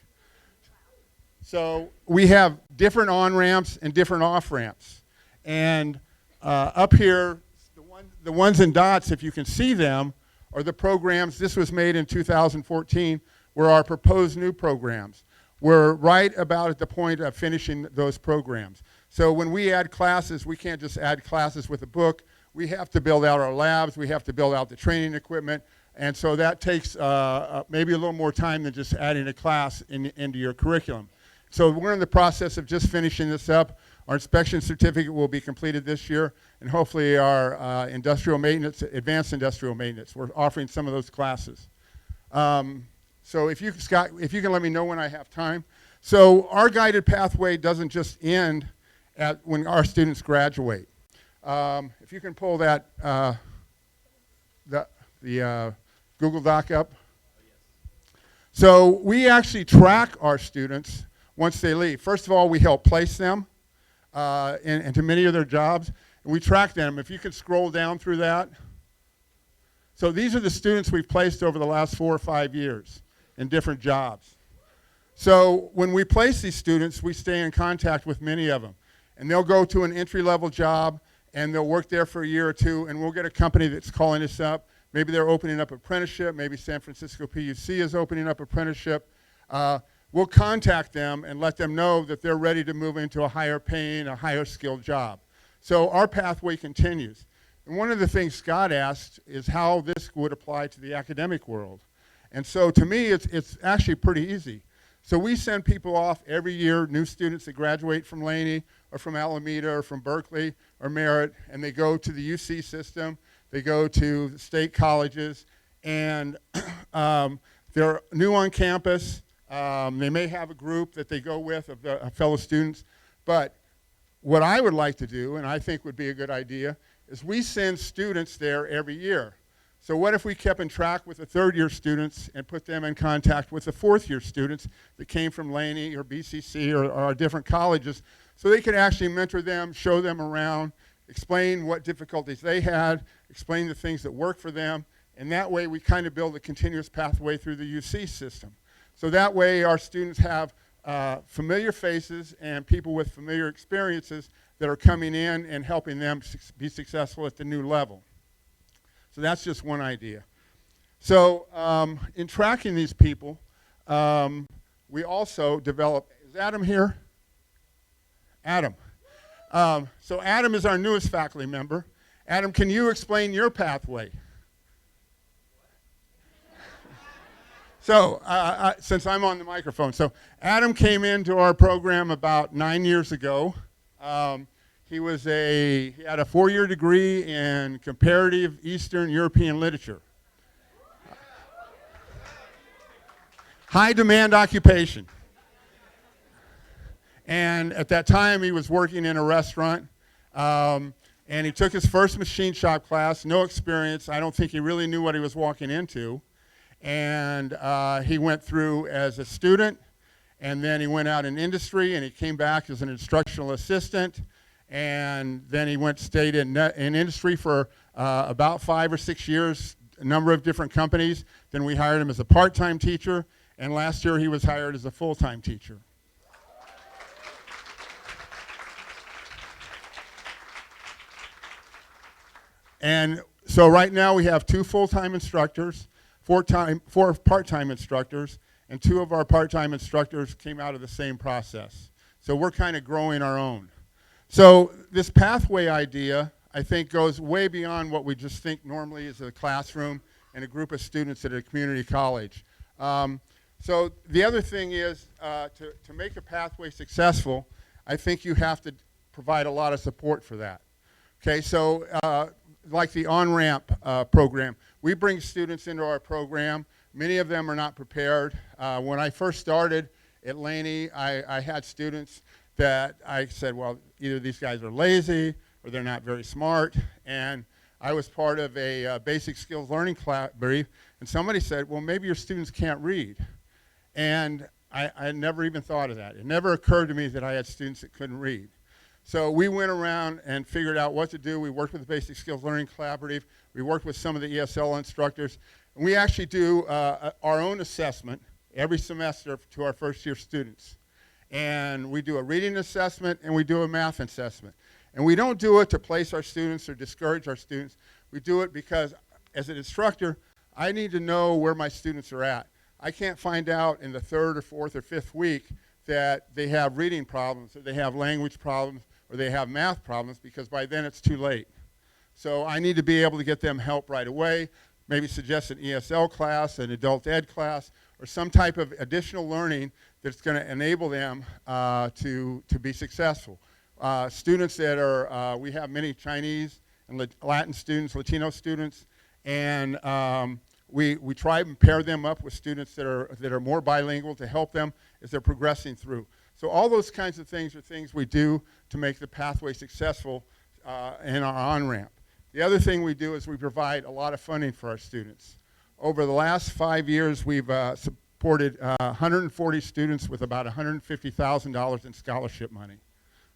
So we have different on-ramps and different off-ramps. And up here, the ones in dots, if you can see them, are the programs. This was made in 2014, were our proposed new programs. We're right about at the point of finishing those programs. So when we add classes, we can't just add classes with a book. We have to build out our labs. We have to build out the training equipment. And so that takes maybe a little more time than just adding a class into your curriculum. So we're in the process of just finishing this up. Our inspection certificate will be completed this year, and hopefully our industrial maintenance, advanced industrial maintenance, we're offering some of those classes. So if you, Scott, if you can let me know when I have time. So our guided pathway doesn't just end at when our students graduate. If you can pull that, the Google Doc up. So we actually track our students once they leave. First of all, we help place them into many of their jobs. And we track them. If you could scroll down through that. So these are the students we've placed over the last 4 or 5 years in different jobs. So when we place these students, we stay in contact with many of them. And they'll go to an entry-level job, and they'll work there for a year or two, and we'll get a company that's calling us up. Maybe they're opening up apprenticeship. Maybe San Francisco PUC is opening up apprenticeship. We'll contact them and let them know that they're ready to move into a higher paying, a higher skilled job. So our pathway continues. And one of the things Scott asked is how this would apply to the academic world. And so to me, it's actually pretty easy. So we send people off every year, new students that graduate from Laney or from Alameda or from Berkeley or Merritt, and they go to the UC system, they go to the state colleges, and they're new on campus. They may have a group that they go with of fellow students, but what I would like to do, and I think would be a good idea, is we send students there every year. So what if we kept in track with the third-year students and put them in contact with the fourth-year students that came from Laney or BCC or our different colleges, so they could actually mentor them, show them around, explain what difficulties they had, explain the things that work for them, and that way we kind of build a continuous pathway through the UC system. So that way our students have familiar faces and people with familiar experiences that are coming in and helping them be successful at the new level. So that's just one idea. So in tracking these people, we also develop, is Adam here? Adam. So Adam is our newest faculty member. Adam, can you explain your pathway? So since I'm on the microphone, so Adam came into our program about 9 years ago. He had a 4-year degree in comparative Eastern European literature. High demand occupation. And at that time he was working in a restaurant, and he took his first machine shop class, no experience. I don't think he really knew what he was walking into. And he went through as a student, and then he went out in industry, and he came back as an instructional assistant. And then he stayed in industry for about 5 or 6 years, a number of different companies. Then we hired him as a part-time teacher, and last year he was hired as a full-time teacher. And So right now we have 2 full-time instructors, 4 part-time instructors, and 2 of our part-time instructors came out of the same process. So we're kind of growing our own. So this pathway idea, I think, goes way beyond what we just think normally is a classroom and a group of students at a community college. So the other thing is, to make a pathway successful, I think you have to provide a lot of support for that. Okay, so like the on-ramp program, we bring students into our program. Many of them are not prepared. When I first started at Laney, I had students that I said, well, either these guys are lazy or they're not very smart. And I was part of a basic skills learning brief, and somebody said, well, maybe your students can't read. And I never even thought of that. It never occurred to me that I had students that couldn't read. So we went around and figured out what to do. We worked with the Basic Skills Learning Collaborative. We worked with some of the ESL instructors. And we actually do our own assessment every semester to our first-year students. And we do a reading assessment and we do a math assessment. And we don't do it to place our students or discourage our students. We do it because, as an instructor, I need to know where my students are at. I can't find out in the 3rd or 4th or 5th week that they have reading problems, or they have language problems, or they have math problems, because by then it's too late. So I need to be able to get them help right away, maybe suggest an ESL class, an adult ed class, or some type of additional learning that's going to enable them to be successful. Students that are, we have many Chinese and Latin students, Latino students, and we try and pair them up with students that are more bilingual to help them as they're progressing through. So all those kinds of things are things we do to make the pathway successful in our on-ramp. The other thing we do is we provide a lot of funding for our students. Over the last 5 years, we've supported 140 students with about $150,000 in scholarship money.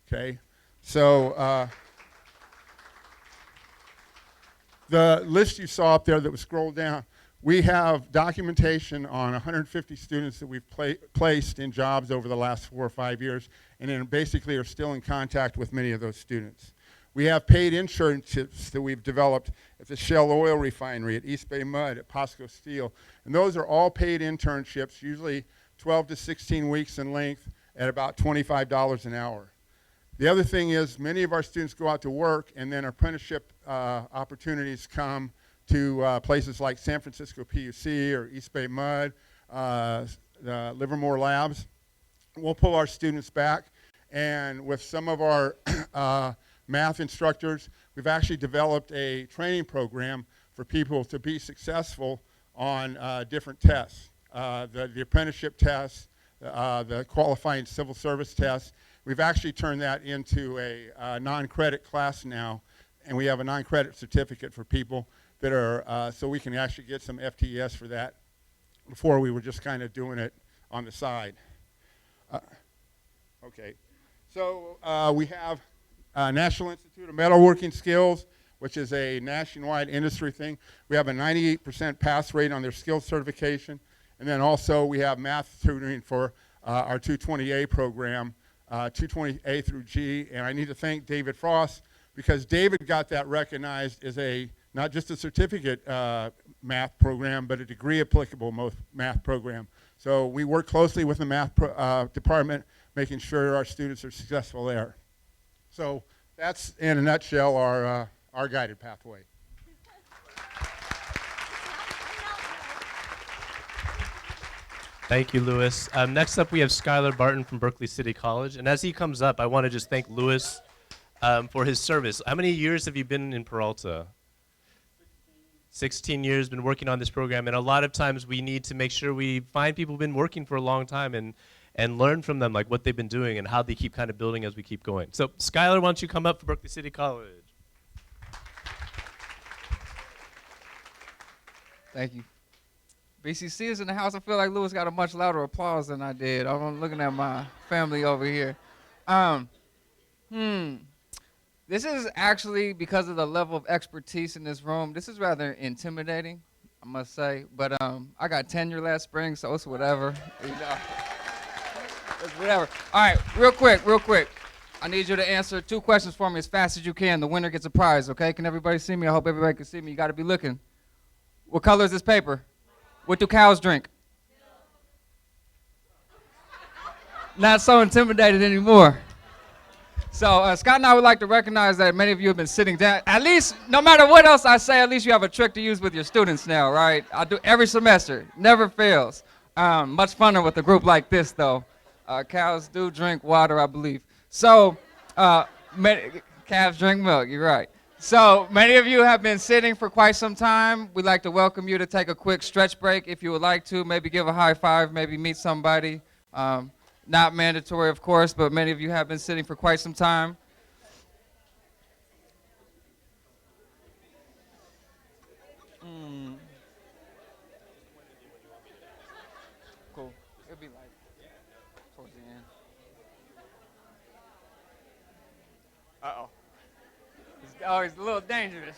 Okay, so the list you saw up there that was scrolled down, we have documentation on 150 students that we've placed in jobs over the last 4 or 5 years, and then basically are still in contact with many of those students. We have paid internships that we've developed at the Shell Oil Refinery, at East Bay Mud, at POSCO Steel, and those are all paid internships, usually 12 to 16 weeks in length, at about $25 an hour. The other thing is, many of our students go out to work, and then apprenticeship opportunities come to places like San Francisco PUC or East Bay Mud, Livermore Labs. We'll pull our students back, and with some of our math instructors, we've actually developed a training program for people to be successful on different tests. The apprenticeship tests, the qualifying civil service tests. We've actually turned that into a non-credit class now, and we have a non-credit certificate for people that are, so we can actually get some FTES for that. Before we were just kind of doing it on the side. Okay, so we have National Institute of Metalworking Skills, which is a nationwide industry thing. We have a 98% pass rate on their skills certification, and then also we have math tutoring for our 220A program, 220A through G, and I need to thank David Frost, because David got that recognized as a, not just a certificate math program, but a degree applicable math program. So we work closely with the math department, making sure our students are successful there. So that's, in a nutshell, our guided pathway. Thank you, Louis. Next up, we have Skylar Barton from Berkeley City College. And as he comes up, I want to just thank Louis for his service. How many years have you been in Peralta? 16 years, been working on this program. And a lot of times we need to make sure we find people who've been working for a long time and learn from them, like what they've been doing and how they keep kind of building as we keep going. So Skylar, why don't you come up for Berkeley City College? Thank you. BCC is in the house. I feel like Louis got a much louder applause than I did. I'm looking at my family over here. This is actually, because of the level of expertise in this room, this is rather intimidating, I must say. But I got tenure last spring, so it's whatever. You know. It's whatever. All right, real quick. I need you to answer 2 questions for me as fast as you can. The winner gets a prize, okay? Can everybody see me? I hope everybody can see me. You got to be looking. What color is this paper? What do cows drink? Not so intimidated anymore. So Scott and I would like to recognize that many of you have been sitting down. At least, no matter what else I say, at least you have a trick to use with your students now, right? I do every semester. Never fails. Much funner with a group like this, though. Cows do drink water, I believe. So, calves drink milk, you're right. So, many of you have been sitting for quite some time. We'd like to welcome you to take a quick stretch break if you would like to. Maybe give a high five, maybe meet somebody. Not mandatory, of course, but many of you have been sitting for quite some time. Cool. It'll be like towards the end. Uh-oh. He's a little dangerous.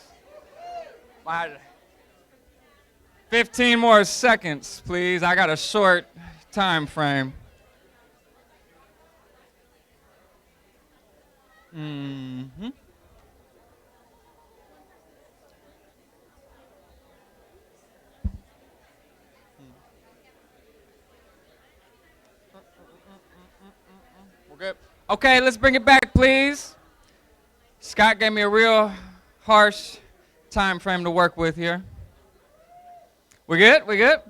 15 more seconds, please. I got a short time frame. Mm-hmm. We're good. Okay, let's bring it back, please. Scott gave me a real harsh time frame to work with here. We good? We good?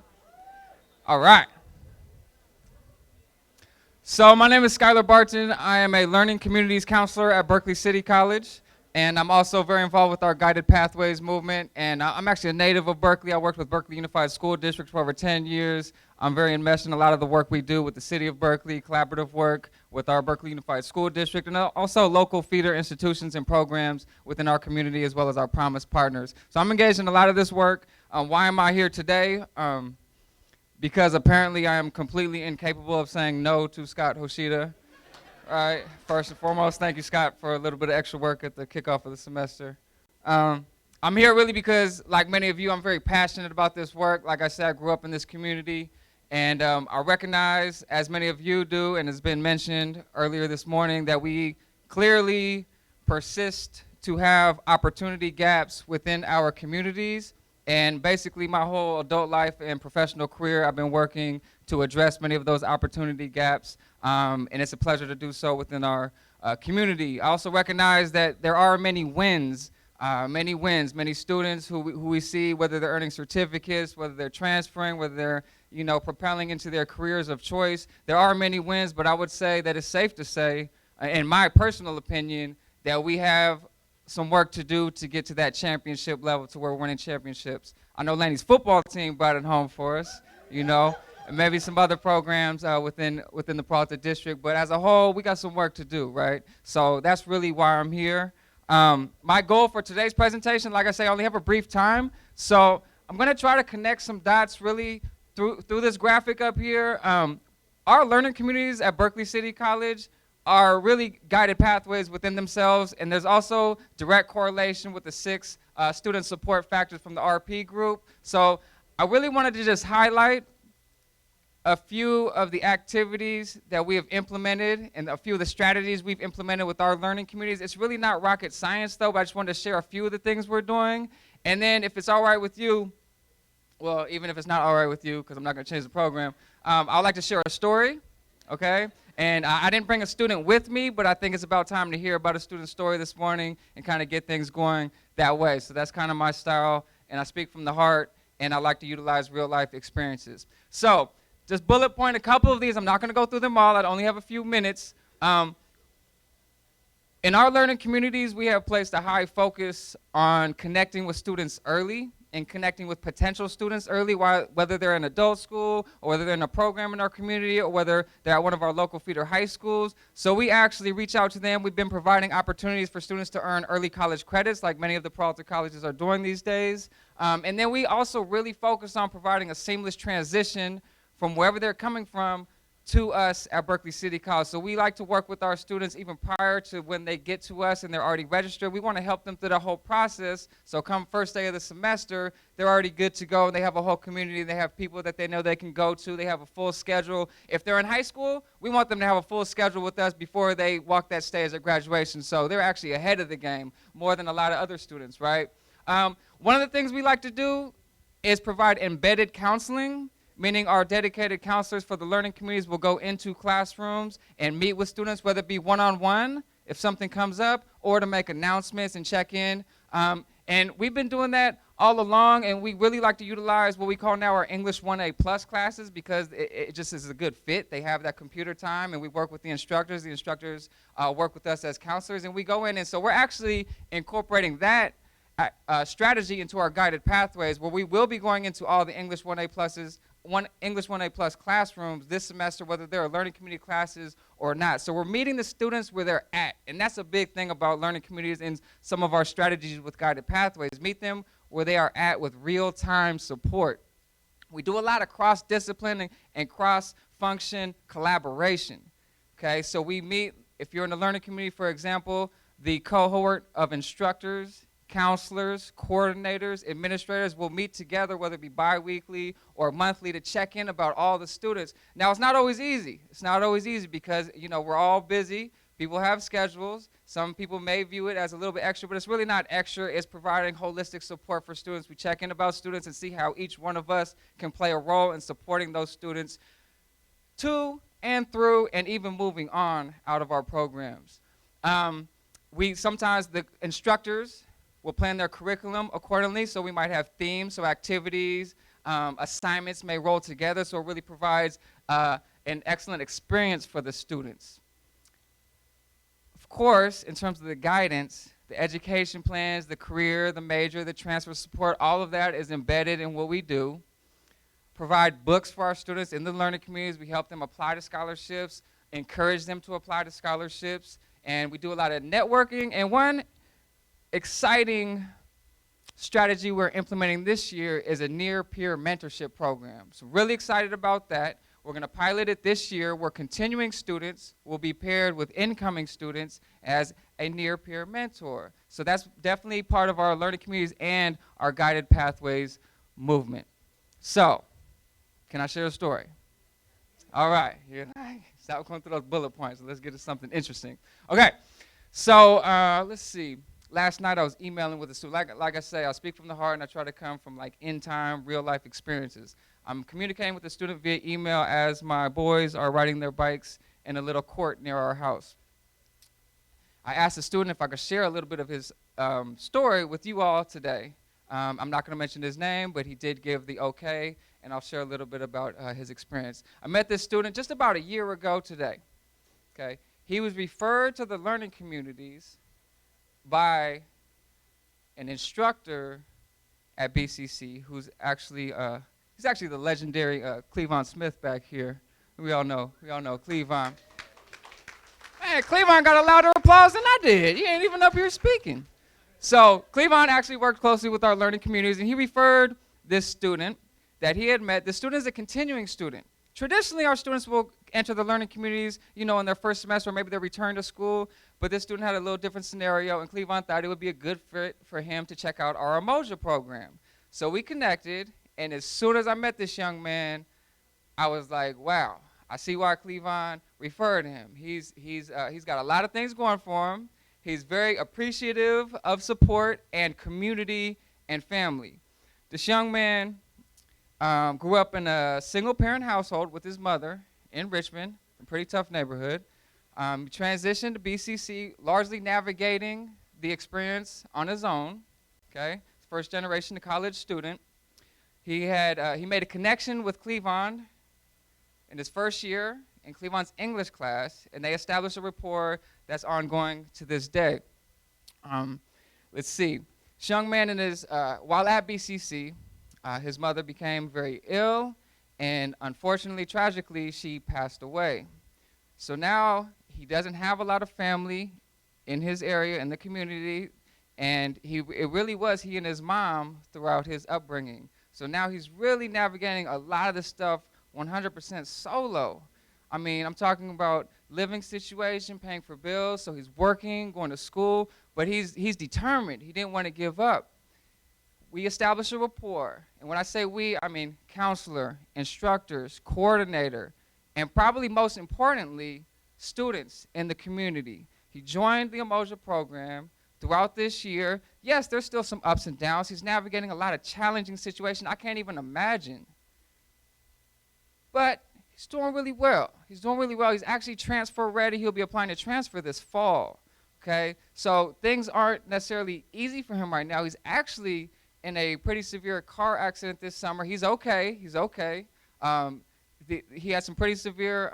All right. So my name is Skylar Barton. I am a Learning Communities Counselor at Berkeley City College, and I'm also very involved with our Guided Pathways movement, and I'm actually a native of Berkeley. I worked with Berkeley Unified School District for over 10 years. I'm very enmeshed in a lot of the work we do with the City of Berkeley, collaborative work with our Berkeley Unified School District, and also local feeder institutions and programs within our community as well as our Promise partners. So I'm engaged in a lot of this work. Why am I here today? Because apparently I am completely incapable of saying no to Scott Hoshida. All right, first and foremost, thank you, Scott, for a little bit of extra work at the kickoff of the semester. I'm here really because, like many of you, I'm very passionate about this work. Like I said, I grew up in this community, and I recognize, as many of you do, and has been mentioned earlier this morning, that we clearly persist to have opportunity gaps within our communities. And basically, my whole adult life and professional career, I've been working to address many of those opportunity gaps, and it's a pleasure to do so within our community. I also recognize that there are many wins, many students who we see, whether they're earning certificates, whether they're transferring, whether they're propelling into their careers of choice. There are many wins, but I would say that it's safe to say, in my personal opinion, that we have some work to do to get to that championship level, to where we're winning championships. I know Laney's football team brought it home for us, and maybe some other programs within the Peralta district, but as a whole, we got some work to do, right? So that's really why I'm here. My goal for today's presentation, like I say, I only have a brief time, so I'm gonna try to connect some dots really through this graphic up here. Our learning communities at Berkeley City College are really guided pathways within themselves, and there's also direct correlation with the 6 student support factors from the RP group. So I really wanted to just highlight a few of the activities that we have implemented and a few of the strategies we've implemented with our learning communities. It's really not rocket science, though, but I just wanted to share a few of the things we're doing. And then if it's all right with you, well, even if it's not all right with you, because I'm not going to change the program, I'd like to share a story, okay? And I didn't bring a student with me, but I think it's about time to hear about a student story this morning and kind of get things going that way. So that's kind of my style, and I speak from the heart, and I like to utilize real-life experiences. So just bullet point a couple of these. I'm not going to go through them all. I only have a few minutes. In our learning communities, we have placed a high focus on connecting with students early and connecting with potential students early, whether they're in adult school or whether they're in a program in our community or whether they're at one of our local feeder high schools. So we actually reach out to them. We've been providing opportunities for students to earn early college credits, like many of the Peralta colleges are doing these days. And then we also really focus on providing a seamless transition from wherever they're coming from to us at Berkeley City College. So we like to work with our students even prior to when they get to us and they're already registered. We want to help them through the whole process. So come first day of the semester, they're already good to go. They have a whole community. They have people that they know they can go to. They have a full schedule. If they're in high school, we want them to have a full schedule with us before they walk that stage at graduation. So they're actually ahead of the game more than a lot of other students, right? One of the things we like to do is provide embedded counseling, meaning our dedicated counselors for the learning communities will go into classrooms and meet with students, whether it be one-on-one if something comes up, or to make announcements and check in. And we've been doing that all along, and we really like to utilize what we call now our English 1A plus classes because it just is a good fit. They have that computer time, and we work with the instructors. The instructors work with us as counselors, and we go in, and so we're actually incorporating that strategy into our guided pathways, where we will be going into all the English 1A pluses, English 1A plus classrooms this semester, whether they're learning community classes or not. So we're meeting the students where they're at, and that's a big thing about learning communities and some of our strategies with guided pathways. Meet them where they are at with real-time support. We do a lot of cross-discipline and cross-function collaboration, okay? So we meet, if you're in the learning community, for example, the cohort of instructors, counselors, coordinators, administrators will meet together, whether it be bi-weekly or monthly, to check in about all the students. Now, it's not always easy. It's not always easy because, you know, we're all busy. People have schedules. Some people may view it as a little bit extra, but it's really not extra. It's providing holistic support for students. We check in about students and see how each one of us can play a role in supporting those students to and through and even moving on out of our programs. Sometimes the instructors will plan their curriculum accordingly, so we might have themes, so activities, assignments may roll together, so it really provides an excellent experience for the students. Of course, in terms of the guidance, the education plans, the career, the major, the transfer support, all of that is embedded in what we do. Provide books for our students in the learning communities. We help them apply to scholarships, encourage them to apply to scholarships, and we do a lot of networking. And one exciting strategy we're implementing this year is a near-peer mentorship program. So really excited about that. We're going to pilot it this year where continuing students will be paired with incoming students as a near-peer mentor. So that's definitely part of our learning communities and our guided pathways movement. So, can I share a story? All right. Stop going through those bullet points. Let's get to something interesting. Okay. So, let's see. Last night I was emailing with a student. Like I say, I speak from the heart and I try to come from like in-time, real-life experiences. I'm communicating with the student via email as my boys are riding their bikes in a little court near our house. I asked the student if I could share a little bit of his story with you all today. I'm not going to mention his name, but he did give the okay, and I'll share a little bit about his experience. I met this student just about a year ago today. Okay, he was referred to the learning communities by an instructor at BCC who's actually he's actually the legendary Cleavon Smith back here. We all know Cleavon. Man, Cleavon got a louder applause than I did. He ain't even up here speaking. So Cleavon actually worked closely with our learning communities, and he referred this student that he had met. The student is a continuing student. Traditionally, our students will enter the learning communities, you know, in their first semester, or maybe they return to school, but this student had a little different scenario, and Cleavon thought it would be a good fit for him to check out our Emoja program. So we connected, and as soon as I met this young man, I was like, wow, I see why Cleavon referred him. He's got a lot of things going for him. He's very appreciative of support and community and family. This young man grew up in a single-parent household with his mother in Richmond, a pretty tough neighborhood. Transitioned to BCC, largely navigating the experience on his own. Okay, first-generation college student. He made a connection with Cleavon in his first year in Cleavon's English class, and they established a rapport that's ongoing to this day. Let's see. This young man, while at BCC, his mother became very ill, and unfortunately, tragically, she passed away. So now he doesn't have a lot of family in his area, in the community, and it really was he and his mom throughout his upbringing. So now he's really navigating a lot of this stuff 100% solo. I mean, I'm talking about living situation, paying for bills, so he's working, going to school, but he's determined. He didn't want to give up. We established a rapport, and when I say we, I mean counselor, instructors, coordinator, and probably most importantly, students in the community. He joined the Umoja program throughout this year. Yes, there's still some ups and downs. He's navigating a lot of challenging situations I can't even imagine. But he's doing really well. He's doing really well. He's actually transfer ready. He'll be applying to transfer this fall, okay? So things aren't necessarily easy for him right now. He's actually in a pretty severe car accident this summer. He's okay. He's okay. He had some pretty severe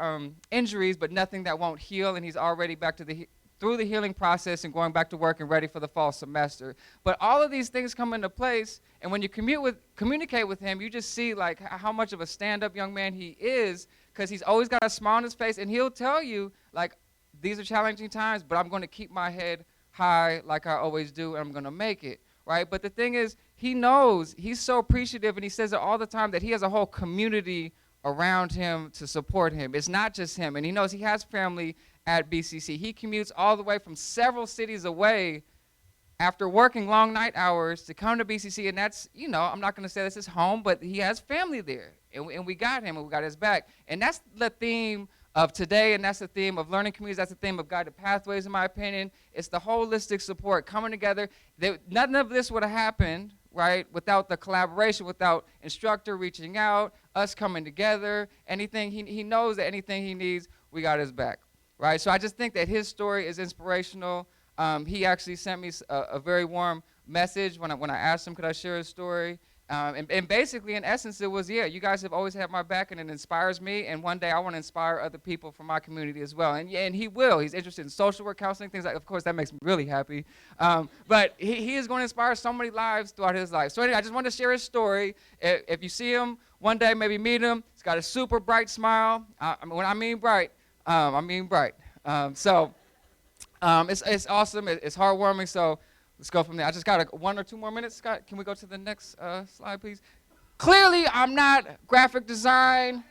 injuries, but nothing that won't heal, and he's already back to through the healing process and going back to work and ready for the fall semester. But all of these things come into place, and when you communicate with him, you just see like how much of a stand-up young man he is, because he's always got a smile on his face, and he'll tell you, like, these are challenging times, but I'm going to keep my head high like I always do, and I'm going to make it, right? But the thing is, he knows, he's so appreciative, and he says it all the time, that he has a whole community around him to support him. It's not just him, and he knows he has family at BCC. He commutes all the way from several cities away after working long night hours to come to BCC, and that's, you know, I'm not going to say this is home, but he has family there, and we got him, and we got his back. And that's the theme of today, and that's the theme of learning communities. That's the theme of guided pathways, in my opinion. It's the holistic support coming together. None of this would have happened, right, without the collaboration, without instructor reaching out, us coming together. Anything he knows that anything he needs, we got his back, right? So I just think that his story is inspirational. He actually sent me a very warm message when I asked him, could I share his story? And basically, in essence, it was, yeah, you guys have always had my back, and it inspires me, and one day I want to inspire other people from my community as well. And he will. He's interested in social work, counseling, things like, of course, that makes me really happy. But he is going to inspire so many lives throughout his life. So anyway, I just wanted to share his story. If you see him one day, maybe meet him. He's got a super bright smile. When I mean bright, I mean bright. It's awesome. It's heartwarming. So let's go from there. I just got 1 or 2 more minutes. Scott, can we go to the next slide, please? Clearly, I'm not graphic design,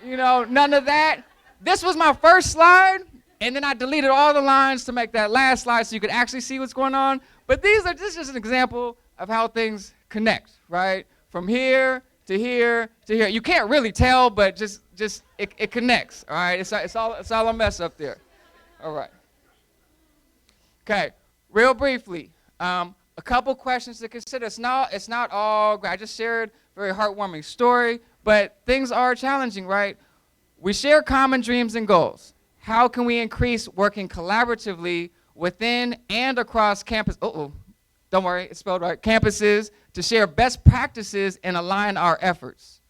none of that. This was my first slide, and then I deleted all the lines to make that last slide so you could actually see what's going on. But this is just an example of how things connect, right? From here to here to here. You can't really tell, but just it connects, all right? It's all a mess up there. All right. Okay, real briefly. A couple questions to consider. It's not all great. I just shared a very heartwarming story, but things are challenging, right? We share common dreams and goals. How can we increase working collaboratively within and across campus? Don't worry, it's spelled right. Campuses to share best practices and align our efforts.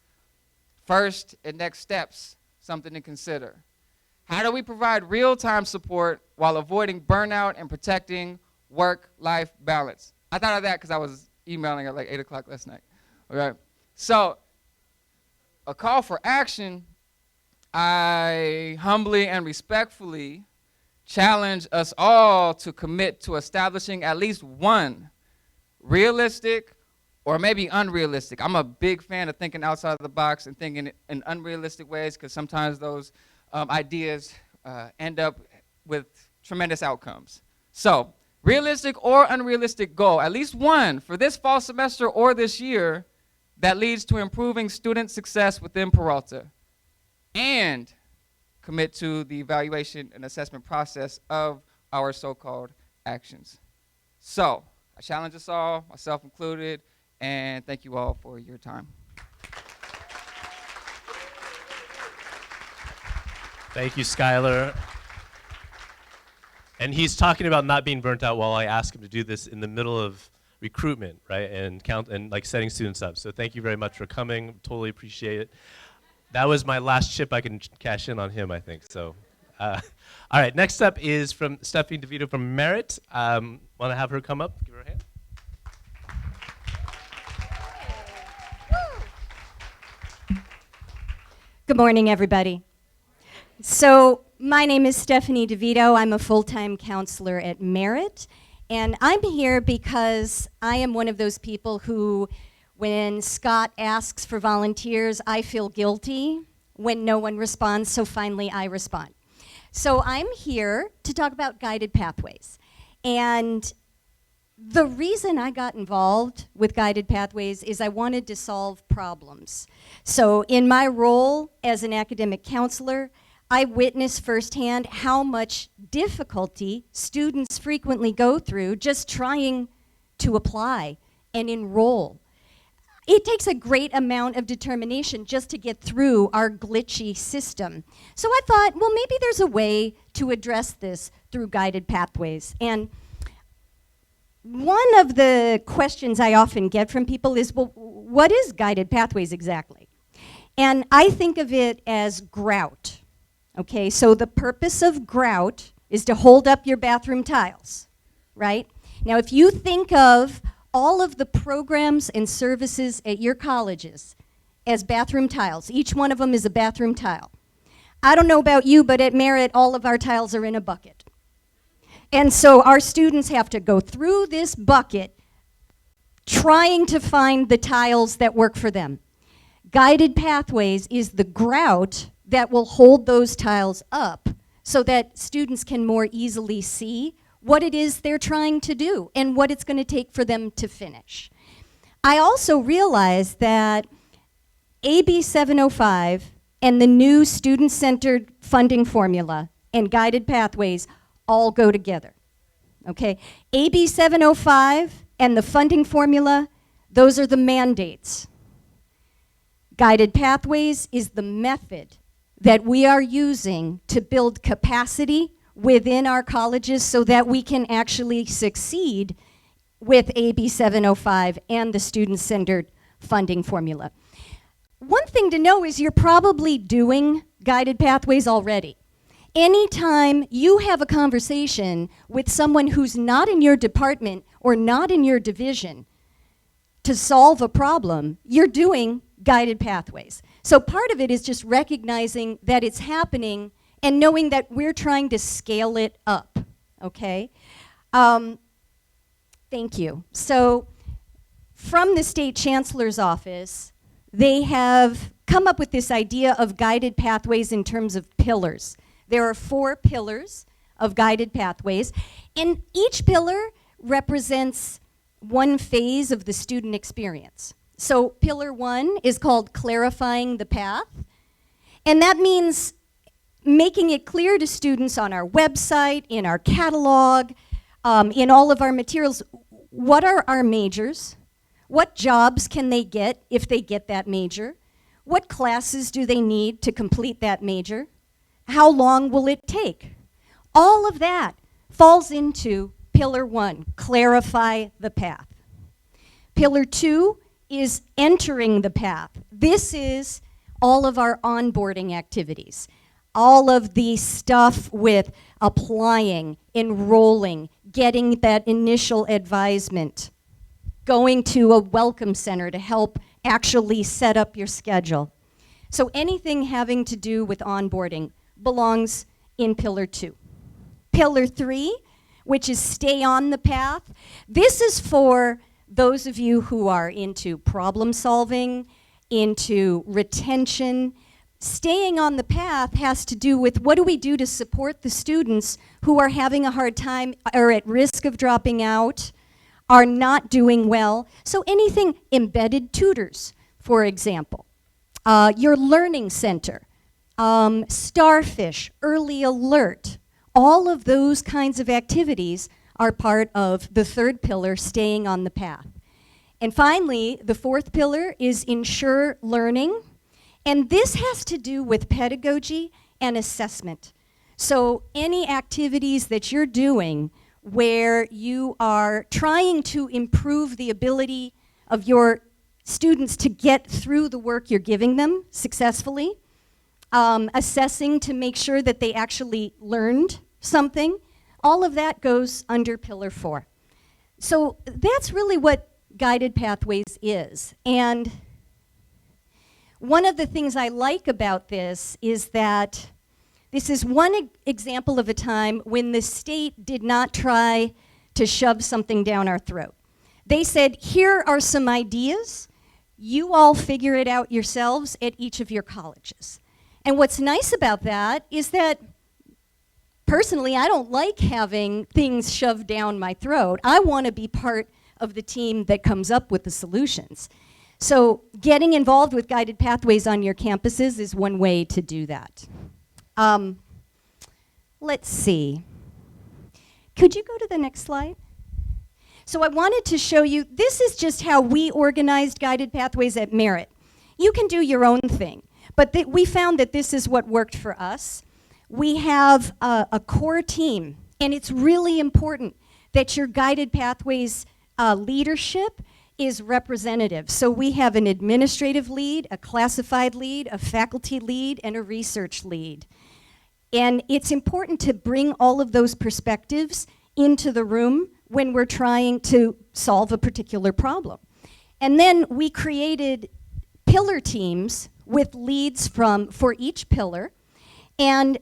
First and next steps, something to consider. How do we provide real-time support while avoiding burnout and protecting work-life balance? I thought of that because I was emailing at like 8 o'clock last night. Okay, so a call for action, I humbly and respectfully challenge us all to commit to establishing at least one realistic or maybe unrealistic. I'm a big fan of thinking outside of the box and thinking in unrealistic ways, because sometimes those ideas end up with tremendous outcomes. So, realistic or unrealistic goal, at least one for this fall semester or this year, that leads to improving student success within Peralta, and commit to the evaluation and assessment process of our so-called actions. So, I challenge us all, myself included, and thank you all for your time. Thank you, Skylar. And he's talking about not being burnt out while I ask him to do this in the middle of recruitment, right, and like setting students up. So thank you very much for coming. Totally appreciate it. That was my last chip I can cash in on him, I think. So, all right. Next up is from Stephanie DeVito from Merit. Want to have her come up? Give her a hand. Good morning, everybody. So my name is Stephanie DeVito. I'm a full-time counselor at Merit, and I'm here because I am one of those people who, when Scott asks for volunteers, I feel guilty when no one responds, so finally I respond. So I'm here to talk about guided pathways. And the reason I got involved with guided pathways is I wanted to solve problems. So in my role as an academic counselor, I witnessed firsthand how much difficulty students frequently go through just trying to apply and enroll. It takes a great amount of determination just to get through our glitchy system. So I thought, well, maybe there's a way to address this through guided pathways. And one of the questions I often get from people is, well, what is guided pathways exactly? And I think of it as grout. Okay, so the purpose of grout is to hold up your bathroom tiles, right? Now, if you think of all of the programs and services at your colleges as bathroom tiles, each one of them is a bathroom tile. I don't know about you, but at Merritt, all of our tiles are in a bucket. And so our students have to go through this bucket trying to find the tiles that work for them. Guided pathways is the grout that will hold those tiles up so that students can more easily see what it is they're trying to do and what it's going to take for them to finish. I also realized that AB 705 and the new student-centered funding formula and guided pathways all go together, okay? AB 705 and the funding formula, those are the mandates. Guided pathways is the method that we are using to build capacity within our colleges so that we can actually succeed with AB 705 and the student-centered funding formula. One thing to know is you're probably doing guided pathways already. Anytime you have a conversation with someone who's not in your department or not in your division to solve a problem, you're doing guided pathways. So part of it is just recognizing that it's happening and knowing that we're trying to scale it up, okay? Thank you. So from the State Chancellor's office, they have come up with this idea of guided pathways in terms of pillars. There are 4 pillars of guided pathways, and each pillar represents one phase of the student experience. So pillar 1 is called clarifying the path, and that means making it clear to students on our website, in our catalog, in all of our materials, what are our majors? What jobs can they get if they get that major? What classes do they need to complete that major? How long will it take? All of that falls into pillar 1, clarify the path. Pillar 2 is entering the path. This is all of our onboarding activities. All of the stuff with applying, enrolling, getting that initial advisement, going to a welcome center to help actually set up your schedule. So anything having to do with onboarding belongs in pillar 2. Pillar 3, which is stay on the path, this is for those of you who are into problem solving, into retention. Staying on the path has to do with what do we do to support the students who are having a hard time, are at risk of dropping out, are not doing well. So anything, embedded tutors, for example, your learning center, Starfish, early alert, all of those kinds of activities are part of the 3rd pillar, staying on the path. And finally, the 4th pillar is ensure learning. And this has to do with pedagogy and assessment. So any activities that you're doing where you are trying to improve the ability of your students to get through the work you're giving them successfully, assessing to make sure that they actually learned something, all of that goes under pillar 4. So that's really what guided pathways is. And one of the things I like about this is that this is one example of a time when the state did not try to shove something down our throat. They said, here are some ideas. You all figure it out yourselves at each of your colleges. And what's nice about that is that personally, I don't like having things shoved down my throat. I want to be part of the team that comes up with the solutions. So getting involved with guided pathways on your campuses is one way to do that. Let's see. Could you go to the next slide? So I wanted to show you, this is just how we organized guided pathways at Merit. You can do your own thing, but we found that this is what worked for us. We have a core team, and it's really important that your guided pathways leadership is representative. So we have an administrative lead, a classified lead, a faculty lead, and a research lead. And it's important to bring all of those perspectives into the room when we're trying to solve a particular problem. And then we created pillar teams with leads for each pillar. And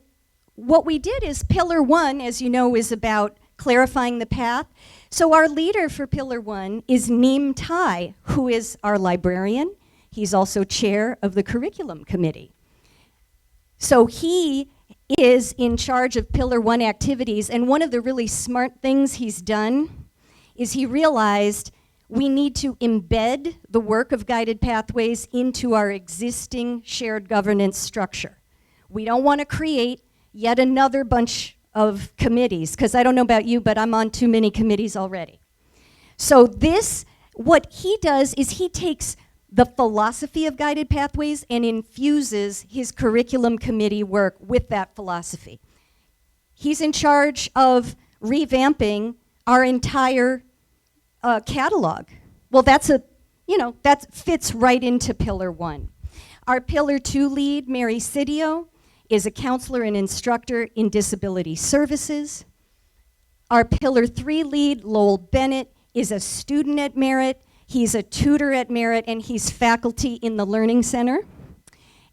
what we did is pillar 1, as you know, is about clarifying the path. So our leader for pillar 1 is Neem Tai, who is our librarian. He's also chair of the curriculum committee. So he is in charge of pillar 1 activities, and one of the really smart things he's done is he realized we need to embed the work of guided pathways into our existing shared governance structure. We don't want to create yet another bunch of committees, because I don't know about you, but I'm on too many committees already. So what he does is he takes the philosophy of guided pathways and infuses his curriculum committee work with that philosophy. He's in charge of revamping our entire catalog. Well, that fits right into pillar 1. Our pillar 2 lead, Mary Sidio, is a counselor and instructor in disability services. Our pillar 3 lead, Lowell Bennett, is a student at Merit. He's a tutor at Merit, and he's faculty in the Learning Center.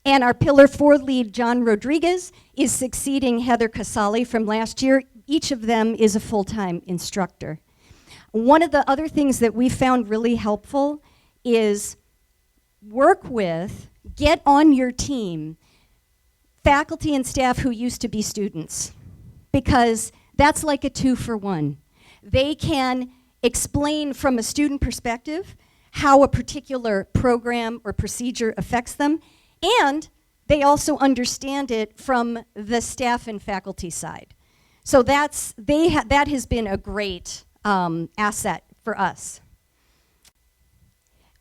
And our pillar 4 lead, John Rodriguez, is succeeding Heather Casale from last year. Each of them is a full-time instructor. One of the other things that we found really helpful is get on your team, faculty and staff who used to be students, because that's like a 2-for-1. They can explain from a student perspective how a particular program or procedure affects them, and they also understand it from the staff and faculty side. So that has been a great asset for us.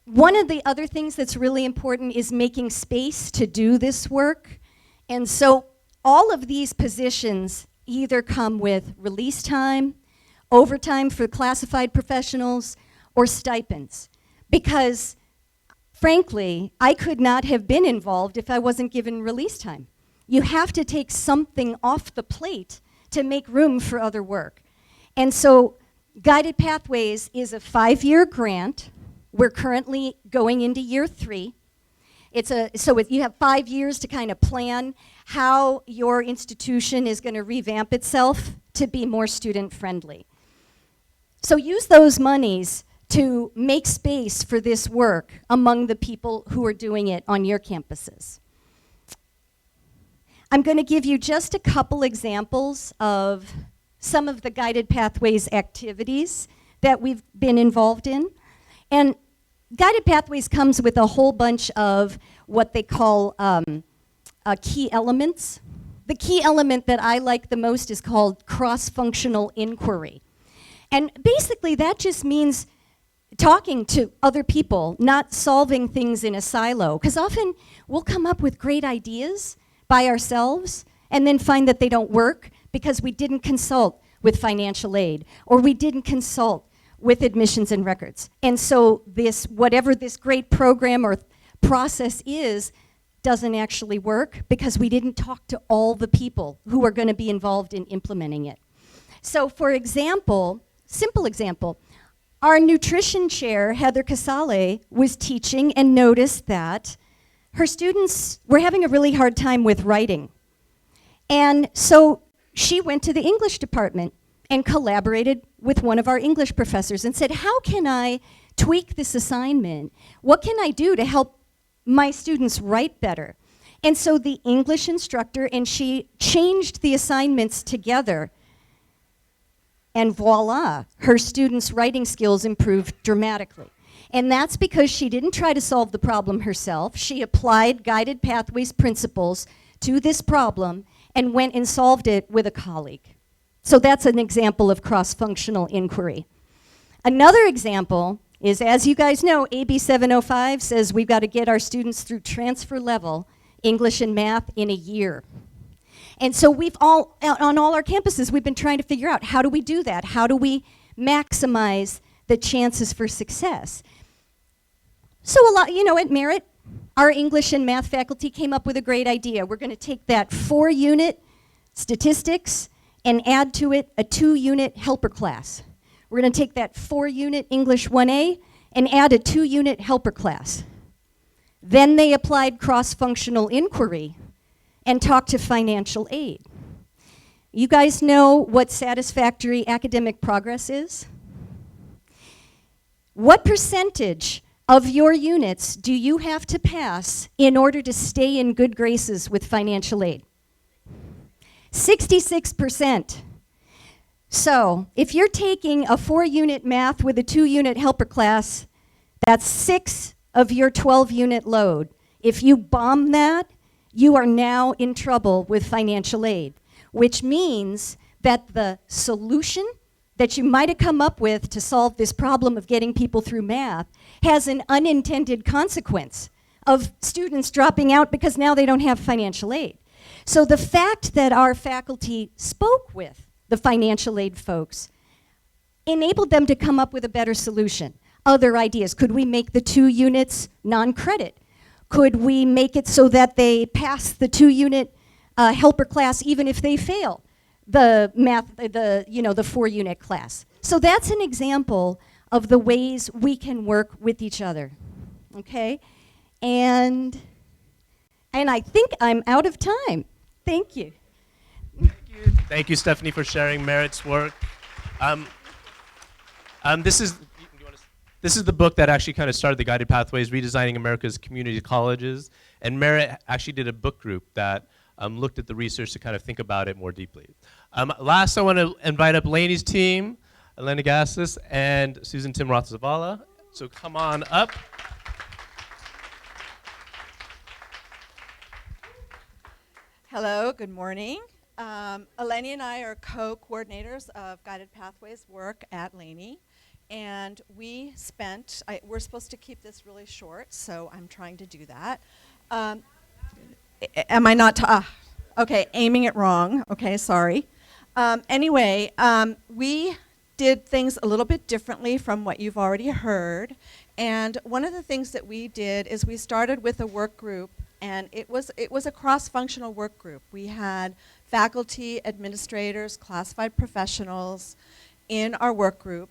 One of the other things that's really important is making space to do this work. And so all of these positions either come with release time, overtime for classified professionals, or stipends. Because, frankly, I could not have been involved if I wasn't given release time. You have to take something off the plate to make room for other work. And so Guided Pathways is a 5-year grant. We're currently going into year 3. You have 5 years to kind of plan how your institution is going to revamp itself to be more student-friendly. So use those monies to make space for this work among the people who are doing it on your campuses. I'm going to give you just a couple examples of some of the Guided Pathways activities that we've been involved in. And Guided Pathways comes with a whole bunch of what they call key elements. The key element that I like the most is called cross-functional inquiry. And basically that just means talking to other people, not solving things in a silo. Because often we'll come up with great ideas by ourselves and then find that they don't work because we didn't consult with financial aid, or we didn't consult with admissions and records. And so whatever this great program or process is, doesn't actually work because we didn't talk to all the people who are going to be involved in implementing it. So for example, simple example, our nutrition chair, Heather Casale, was teaching and noticed that her students were having a really hard time with writing. And so she went to the English department and collaborated with one of our English professors and said, how can I tweak this assignment? What can I do to help my students write better? And so the English instructor and she changed the assignments together, and voila, her students' writing skills improved dramatically. And that's because she didn't try to solve the problem herself. She applied guided pathways principles to this problem and went and solved it with a colleague. So that's an example of cross-functional inquiry. Another example is, as you guys know, AB 705 says we've got to get our students through transfer level English and math in a year. And so we've all, on all our campuses, we've been trying to figure out, how do we do that? How do we maximize the chances for success? So a lot, you know, at Merit, our English and math faculty came up with a great idea. We're going to take that 4-unit statistics and add to it a 2-unit helper class. We're going to take that 4-unit English 1A and add a 2-unit helper class. Then they applied cross-functional inquiry and talked to financial aid. You guys know what satisfactory academic progress is? What percentage of your units do you have to pass in order to stay in good graces with financial aid? 66%. So if you're taking a 4-unit math with a 2-unit helper class, that's 6 of your 12-unit load. If you bomb that, you are now in trouble with financial aid, which means that the solution that you might have come up with to solve this problem of getting people through math has an unintended consequence of students dropping out because now they don't have financial aid. So the fact that our faculty spoke with the financial aid folks enabled them to come up with a better solution. Other ideas. Could we make the 2 units non-credit? Could we make it so that they pass the 2-unit helper class even if they fail the math, the 4-unit class? So that's an example of the ways we can work with each other, okay? And I think I'm out of time. Thank you. Thank you, Stephanie, for sharing Merit's work. This is the book that actually kind of started the Guided Pathways, Redesigning America's Community Colleges. And Merit actually did a book group that looked at the research to kind of think about it more deeply. Last, I want to invite up Laney's team, Elena Gassis and Susan Timroth Zavala. So come on up. Hello, good morning. Eleni and I are co-coordinators of Guided Pathways work at Laney. And we're supposed to keep this really short, so I'm trying to do that. Am I not, okay, aiming it wrong, okay, sorry. Anyway, we did things a little bit differently from what you've already heard. And one of the things that we did is we started with a work group, and it was a cross-functional work group. We had faculty, administrators, classified professionals in our work group.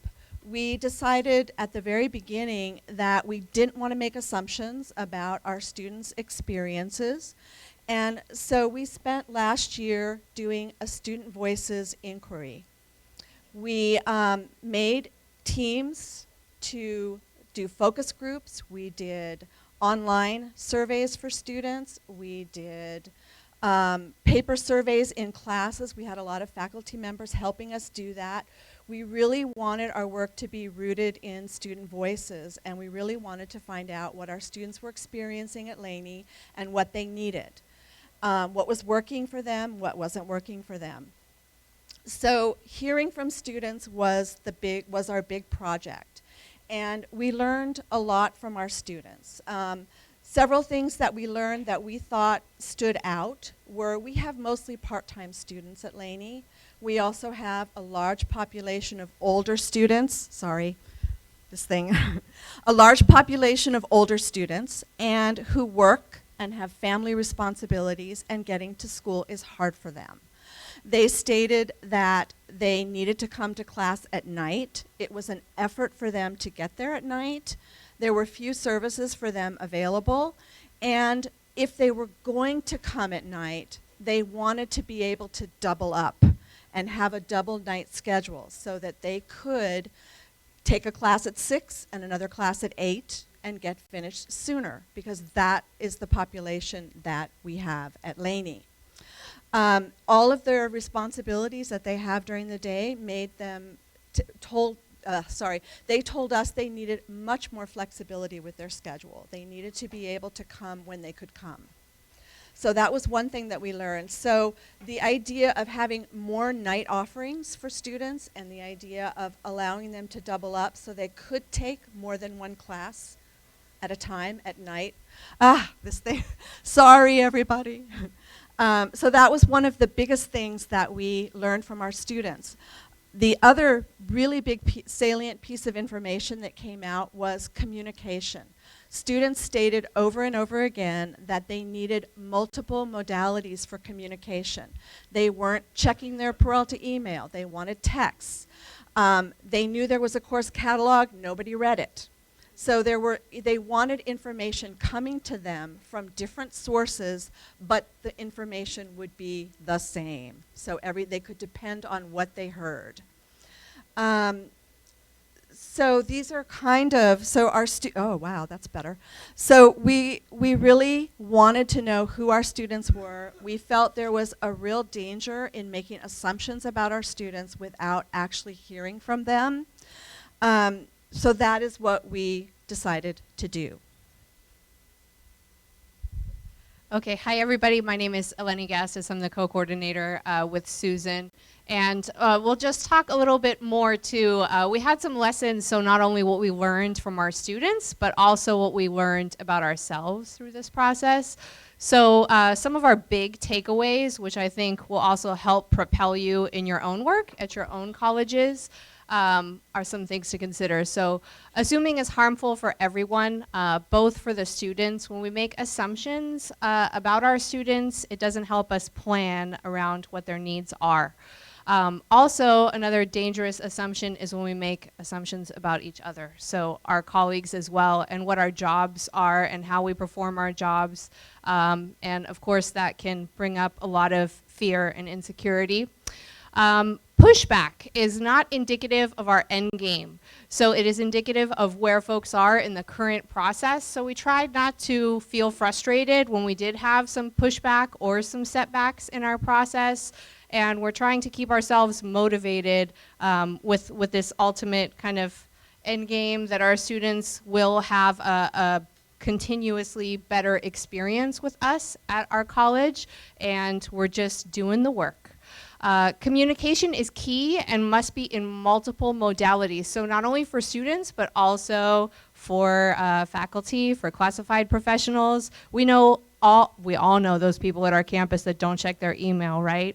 We decided at the very beginning that we didn't want to make assumptions about our students' experiences. And so we spent last year doing a student voices inquiry. We made teams to do focus groups. We did online surveys for students. We did paper surveys in classes. We had a lot of faculty members helping us do that. We really wanted our work to be rooted in student voices, and we really wanted to find out what our students were experiencing at Laney and what they needed. What was working for them, what wasn't working for them. So hearing from students was our big project. And we learned a lot from our students. Several things that we learned that we thought stood out were we have mostly part-time students at Laney. We also have a large population of older students, a large population of older students and who work and have family responsibilities, and getting to school is hard for them. They stated that they needed to come to class at night. It was an effort for them to get there at night. There were few services for them available, and if they were going to come at night, they wanted to be able to double up and have a double night schedule so that they could take a class at 6 and another class at 8 and get finished sooner, because that is the population that we have at Laney. All of their responsibilities that they have during the day made them they told us they needed much more flexibility with their schedule. They needed to be able to come when they could come. So that was one thing that we learned. So the idea of having more night offerings for students and the idea of allowing them to double up so they could take more than one class at a time at night. This thing. Sorry, everybody. So that was one of the biggest things that we learned from our students. The other really big salient piece of information that came out was communication. Students stated over and over again that they needed multiple modalities for communication. They weren't checking their Peralta email. They wanted texts. They knew there was a course catalog. Nobody read it. So they wanted information coming to them from different sources, but the information would be the same. So they could depend on what they heard. So these are kind of, oh wow, that's better. So we really wanted to know who our students were. We felt there was a real danger in making assumptions about our students without actually hearing from them. So that is what we decided to do. Okay, hi everybody. My name is Eleni Gassis. I'm the co-coordinator with Susan. And we'll just talk a little bit more too. We had some lessons, so not only what we learned from our students, but also what we learned about ourselves through this process. So some of our big takeaways, which I think will also help propel you in your own work at your own colleges, are some things to consider. So assuming is harmful for everyone, both for the students. When we make assumptions about our students, it doesn't help us plan around what their needs are. Also, another dangerous assumption is when we make assumptions about each other. So our colleagues as well, and what our jobs are and how we perform our jobs. And of course, that can bring up a lot of fear and insecurity. Pushback is not indicative of our end game. So it is indicative of where folks are in the current process. So we tried not to feel frustrated when we did have some pushback or some setbacks in our process. And we're trying to keep ourselves motivated with this ultimate kind of end game that our students will have a continuously better experience with us at our college, and we're just doing the work. Communication is key and must be in multiple modalities. So not only for students, but also for faculty, for classified professionals. We all know those people at our campus that don't check their email, right?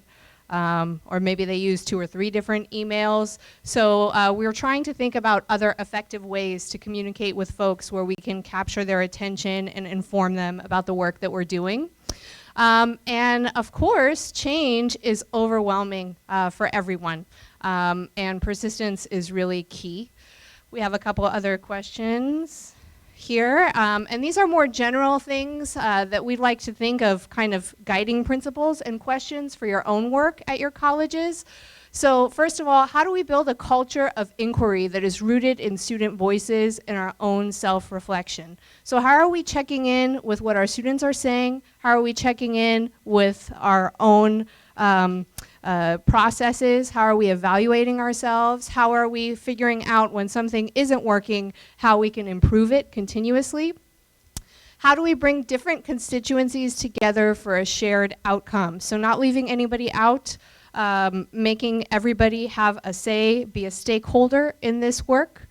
Or maybe they use 2 or 3 different emails. So we're trying to think about other effective ways to communicate with folks where we can capture their attention and inform them about the work that we're doing. And of course, change is overwhelming for everyone, and persistence is really key. We have a couple other questions here, and these are more general things that we'd like to think of, kind of guiding principles and questions for your own work at your colleges. So first of all, how do we build a culture of inquiry that is rooted in student voices and our own self-reflection? So how are we checking in with what our students are saying? How are we checking in with our own processes? How are we evaluating ourselves? How are we figuring out when something isn't working, how we can improve it continuously? How do we bring different constituencies together for a shared outcome? So not leaving anybody out, making everybody have a say, be a stakeholder in this work.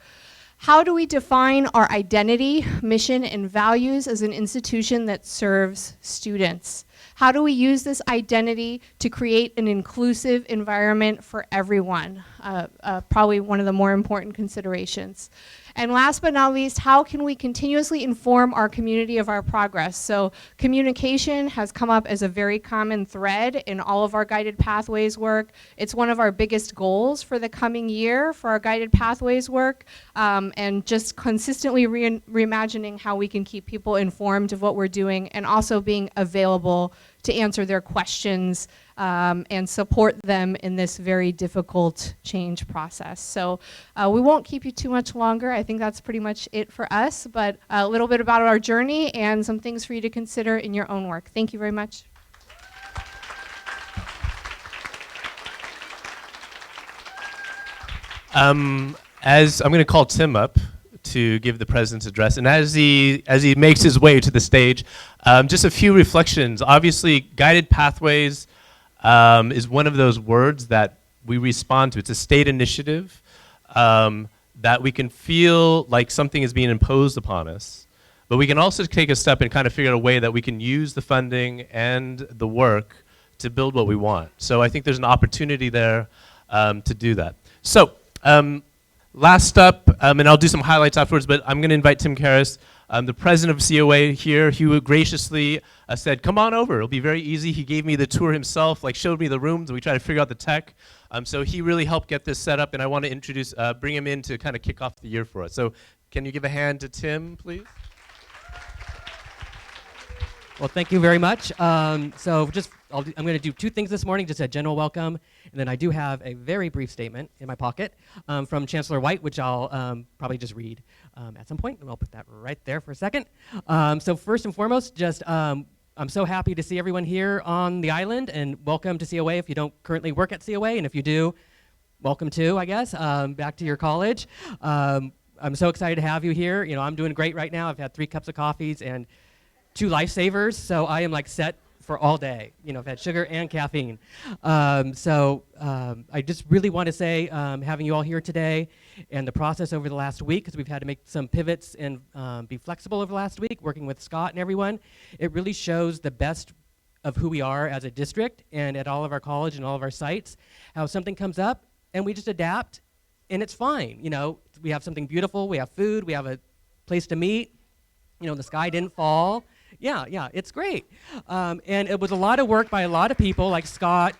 How do we define our identity, mission, and values as an institution that serves students? How do we use this identity to create an inclusive environment for everyone? Probably one of the more important considerations. And last but not least, how can we continuously inform our community of our progress? So communication has come up as a very common thread in all of our guided pathways work. It's one of our biggest goals for the coming year for our guided pathways work, and just consistently reimagining how we can keep people informed of what we're doing and also being available to answer their questions and support them in this very difficult change process. So we won't keep you too much longer. I think that's pretty much it for us, but a little bit about our journey and some things for you to consider in your own work. Thank you very much. As I'm going to call Tim up to give the president's address, and as he makes his way to the stage, just a few reflections. Obviously, guided pathways is one of those words that we respond to. It's a state initiative that we can feel like something is being imposed upon us, but we can also take a step and kind of figure out a way that we can use the funding and the work to build what we want. So I think there's an opportunity there to do that. So. Last up, and I'll do some highlights afterwards, but I'm going to invite Tim Karras, the president of COA here. He graciously said, come on over. It'll be very easy. He gave me the tour himself, like showed me the rooms, and we tried to figure out the tech. So he really helped get this set up, and I want to bring him in to kind of kick off the year for us. So can you give a hand to Tim, please? Well, thank you very much. I'm going to do two things this morning, just a general welcome, and then I do have a very brief statement in my pocket from Chancellor White, which I'll probably just read at some point, and I'll put that right there for a second. So first and foremost, I'm so happy to see everyone here on the island, and welcome to COA if you don't currently work at COA, and if you do, welcome too, I guess, back to your college. I'm so excited to have you here. You know, I'm doing great right now. I've had 3 cups of coffees and 2 lifesavers, so I am like set for all day. You know, I've had sugar and caffeine. I just really want to say having you all here today and the process over the last week, because we've had to make some pivots and be flexible over the last week, working with Scott and everyone, it really shows the best of who we are as a district and at all of our college and all of our sites, how something comes up and we just adapt and it's fine. You know, we have something beautiful, we have food, we have a place to meet, you know, the sky didn't fall. Yeah, it's great. And it was a lot of work by a lot of people like Scott,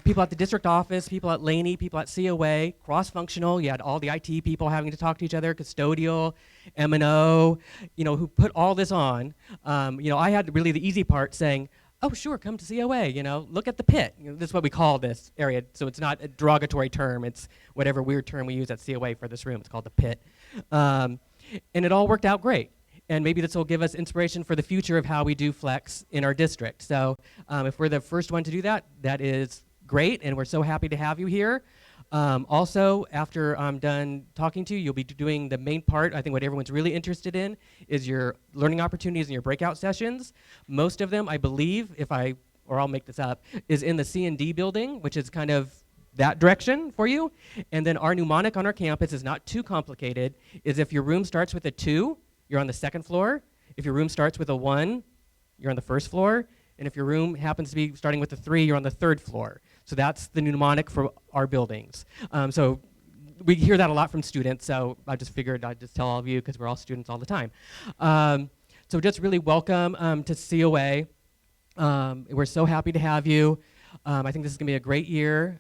people at the district office, people at Laney, people at COA, cross-functional. You had all the IT people having to talk to each other, custodial, M&O, you know, who put all this on. You know, I had really the easy part saying, oh, sure, come to COA, you know, look at the pit. You know, this is what we call this area, so it's not a derogatory term. It's whatever weird term we use at COA for this room. It's called the pit. And it all worked out great. And maybe this will give us inspiration for the future of how we do flex in our district. So if we're the first one to do that, that is great, and we're so happy to have you here. Also, after I'm done talking to you, you'll be doing the main part. I think what everyone's really interested in is your learning opportunities and your breakout sessions. Most of them, I believe, or I'll make this up, is in the C&D building, which is kind of that direction for you. And then our mnemonic on our campus is not too complicated, is if your room starts with a 2, you're on the 2nd floor. If your room starts with a 1, you're on the 1st floor. And if your room happens to be starting with a 3, you're on the 3rd floor. So that's the mnemonic for our buildings. So we hear that a lot from students, so I just figured I'd just tell all of you because we're all students all the time. So just really welcome to COA. We're so happy to have you. I think this is going to be a great year.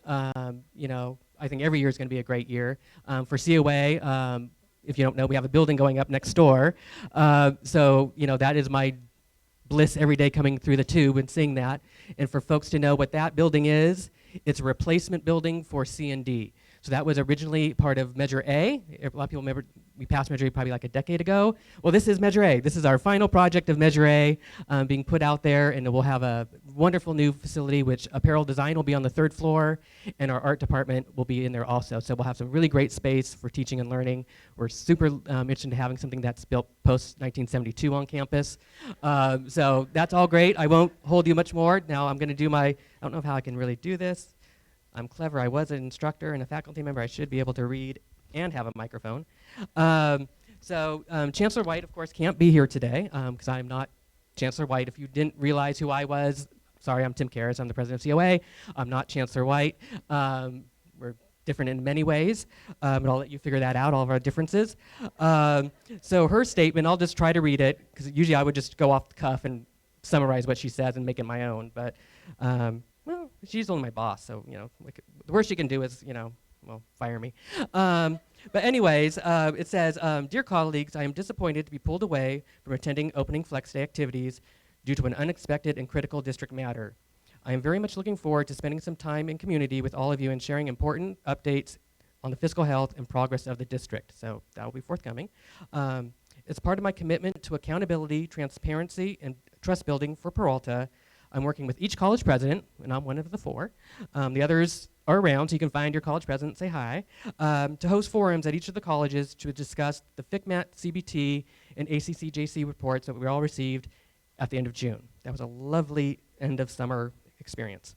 You know, I think every year is going to be a great year. For COA, if you don't know, we have a building going up next door. So, you know, that is my bliss every day coming through the tube and seeing that. And for folks to know what that building is, it's a replacement building for C&D. So that was originally part of Measure A. A lot of people remember we passed Measure A probably like a decade ago. Well, this is Measure A. This is our final project of Measure A being put out there, and we'll have a wonderful new facility, which apparel design will be on the 3rd floor, and our art department will be in there also. So we'll have some really great space for teaching and learning. We're super interested in having something that's built post-1972 on campus. So that's all great. I won't hold you much more. Now I'm going to do I don't know how I can really do this. I'm clever. I was an instructor and a faculty member. I should be able to read and have a microphone. Chancellor White, of course, can't be here today because I'm not Chancellor White. If you didn't realize who I was, sorry, I'm Tim Karras. I'm the president of COA. I'm not Chancellor White. We're different in many ways, but I'll let you figure that out, all of our differences. So her statement, I'll just try to read it because usually I would just go off the cuff and summarize what she says and make it my own. But well, she's only my boss, so, you know, like, the worst she can do is, you know, well, fire me. But anyways, it says, dear colleagues, I am disappointed to be pulled away from attending opening FlexDay activities due to an unexpected and critical district matter. I am very much looking forward to spending some time in community with all of you and sharing important updates on the fiscal health and progress of the district. So that will be forthcoming. As part of my commitment to accountability, transparency, and trust building for Peralta, I'm working with each college president, and I'm one of the 4. The others are around, so you can find your college president, say hi, to host forums at each of the colleges to discuss the FICMAT, CBT, and ACCJC reports that we all received at the end of June. That was a lovely end of summer experience.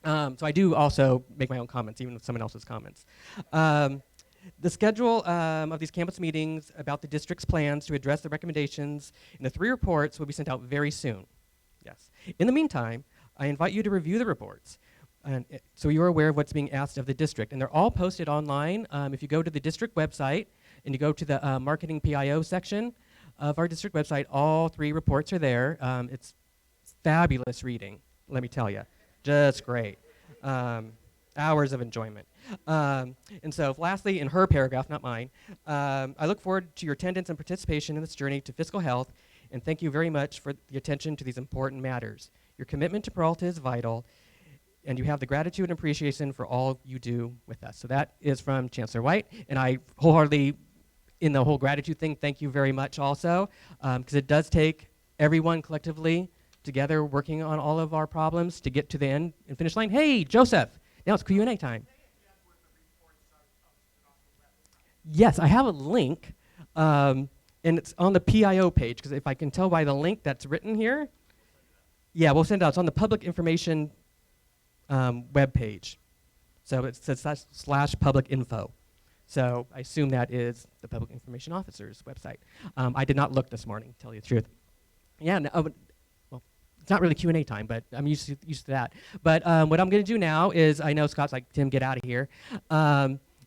So I do also make my own comments, even with someone else's comments. The schedule of these campus meetings about the district's plans to address the recommendations in the 3 reports will be sent out very soon. Yes. In the meantime, I invite you to review the reports so you're aware of what's being asked of the district. And they're all posted online. If you go to the district website and you go to the marketing PIO section of our district website, all 3 reports are there. It's fabulous reading, let me tell you. Just great. Hours of enjoyment. And so lastly, in her paragraph, not mine, I look forward to your attendance and participation in this journey to fiscal health, and thank you very much for the attention to these important matters. Your commitment to Peralta is vital, and you have the gratitude and appreciation for all you do with us. So that is from Chancellor White, and I wholeheartedly, in the whole gratitude thing, thank you very much also, because it does take everyone collectively together working on all of our problems to get to the end and finish line. Hey, Joseph, now it's Q&A time. Yes, I have a link, and it's on the PIO page, because if I can tell by the link that's written here, yeah, we'll send it out. It's on the public information web page. So it says /public info. So I assume that is the public information officer's website. I did not look this morning, to tell you the truth. Yeah, no, well, it's not really Q&A time, but I'm used to that. But what I'm going to do now is, I know Scott's like, Tim, get out of here,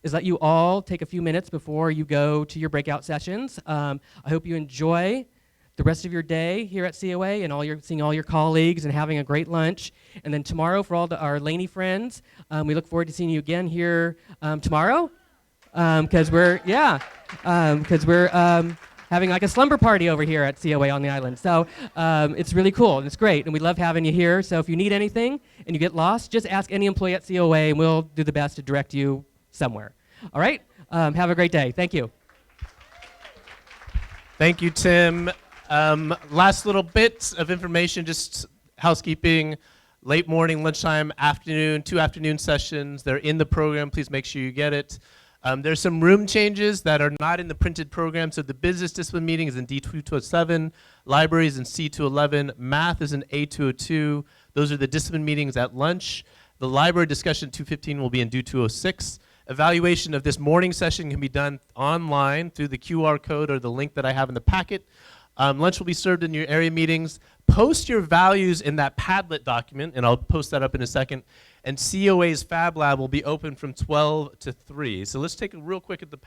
is let you all take a few minutes before you go to your breakout sessions. I hope you enjoy the rest of your day here at COA and seeing all your colleagues and having a great lunch. And then tomorrow, for all our Laney friends, we look forward to seeing you again here tomorrow, because we're having like a slumber party over here at COA on the island. So it's really cool and it's great, and we love having you here. So if you need anything and you get lost, just ask any employee at COA and we'll do the best to direct you somewhere. All right? Have a great day. Thank you. Thank you, Tim. Last little bits of information, just housekeeping. Late morning, lunchtime, afternoon, 2 afternoon sessions. They're in the program. Please make sure you get it. There's some room changes that are not in the printed program. So the business discipline meeting is in D207, library is in C211, math is in A202. Those are the discipline meetings at lunch. The library discussion 215 will be in D206. Evaluation of this morning session can be done online through the QR code or the link that I have in the packet. Lunch will be served in your area meetings. Post your values in that Padlet document, and I'll post that up in a second. And COA's Fab Lab will be open from 12 to 3. So let's take a real quick at the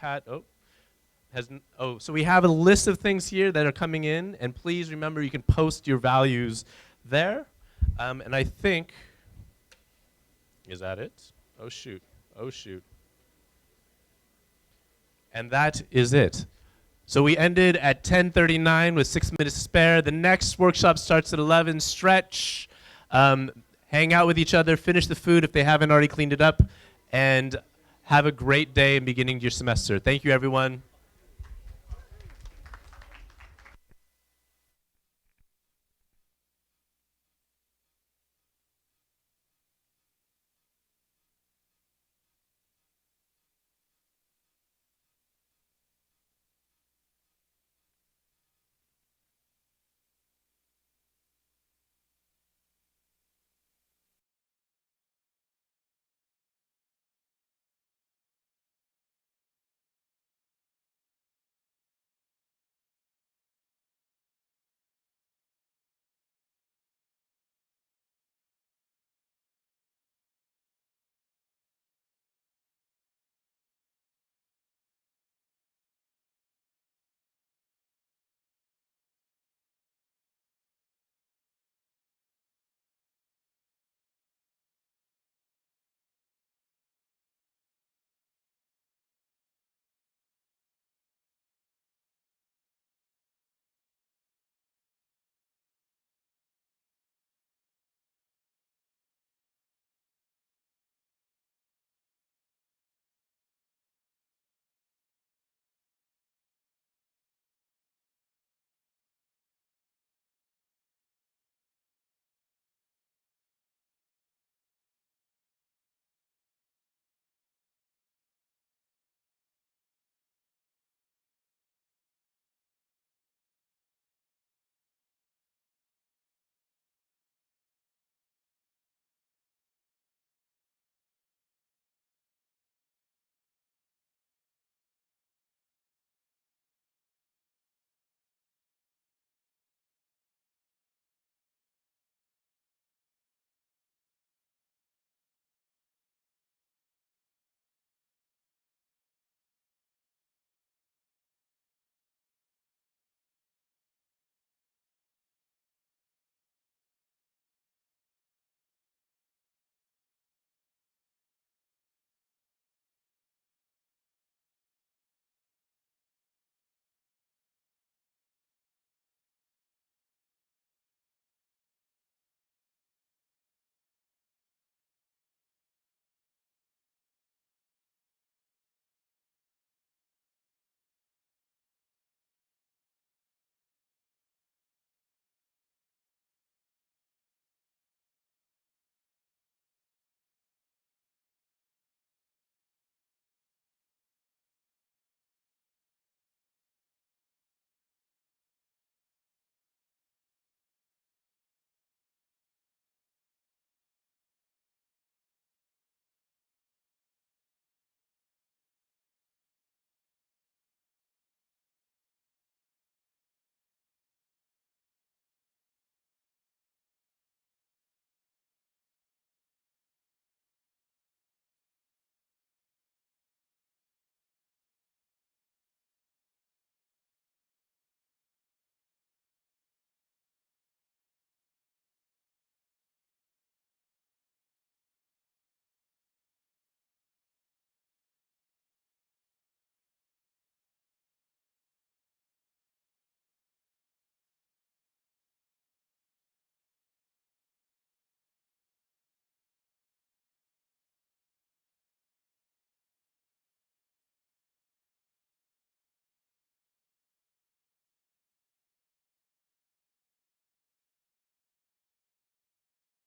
so we have a list of things here that are coming in, and please remember you can post your values there. And I think, is that it? Oh shoot, oh shoot. And that is it. So we ended at 10:39 with 6 minutes to spare. The next workshop starts at 11. Stretch, hang out with each other, finish the food if they haven't already cleaned it up, and have a great day in beginning your semester. Thank you, everyone.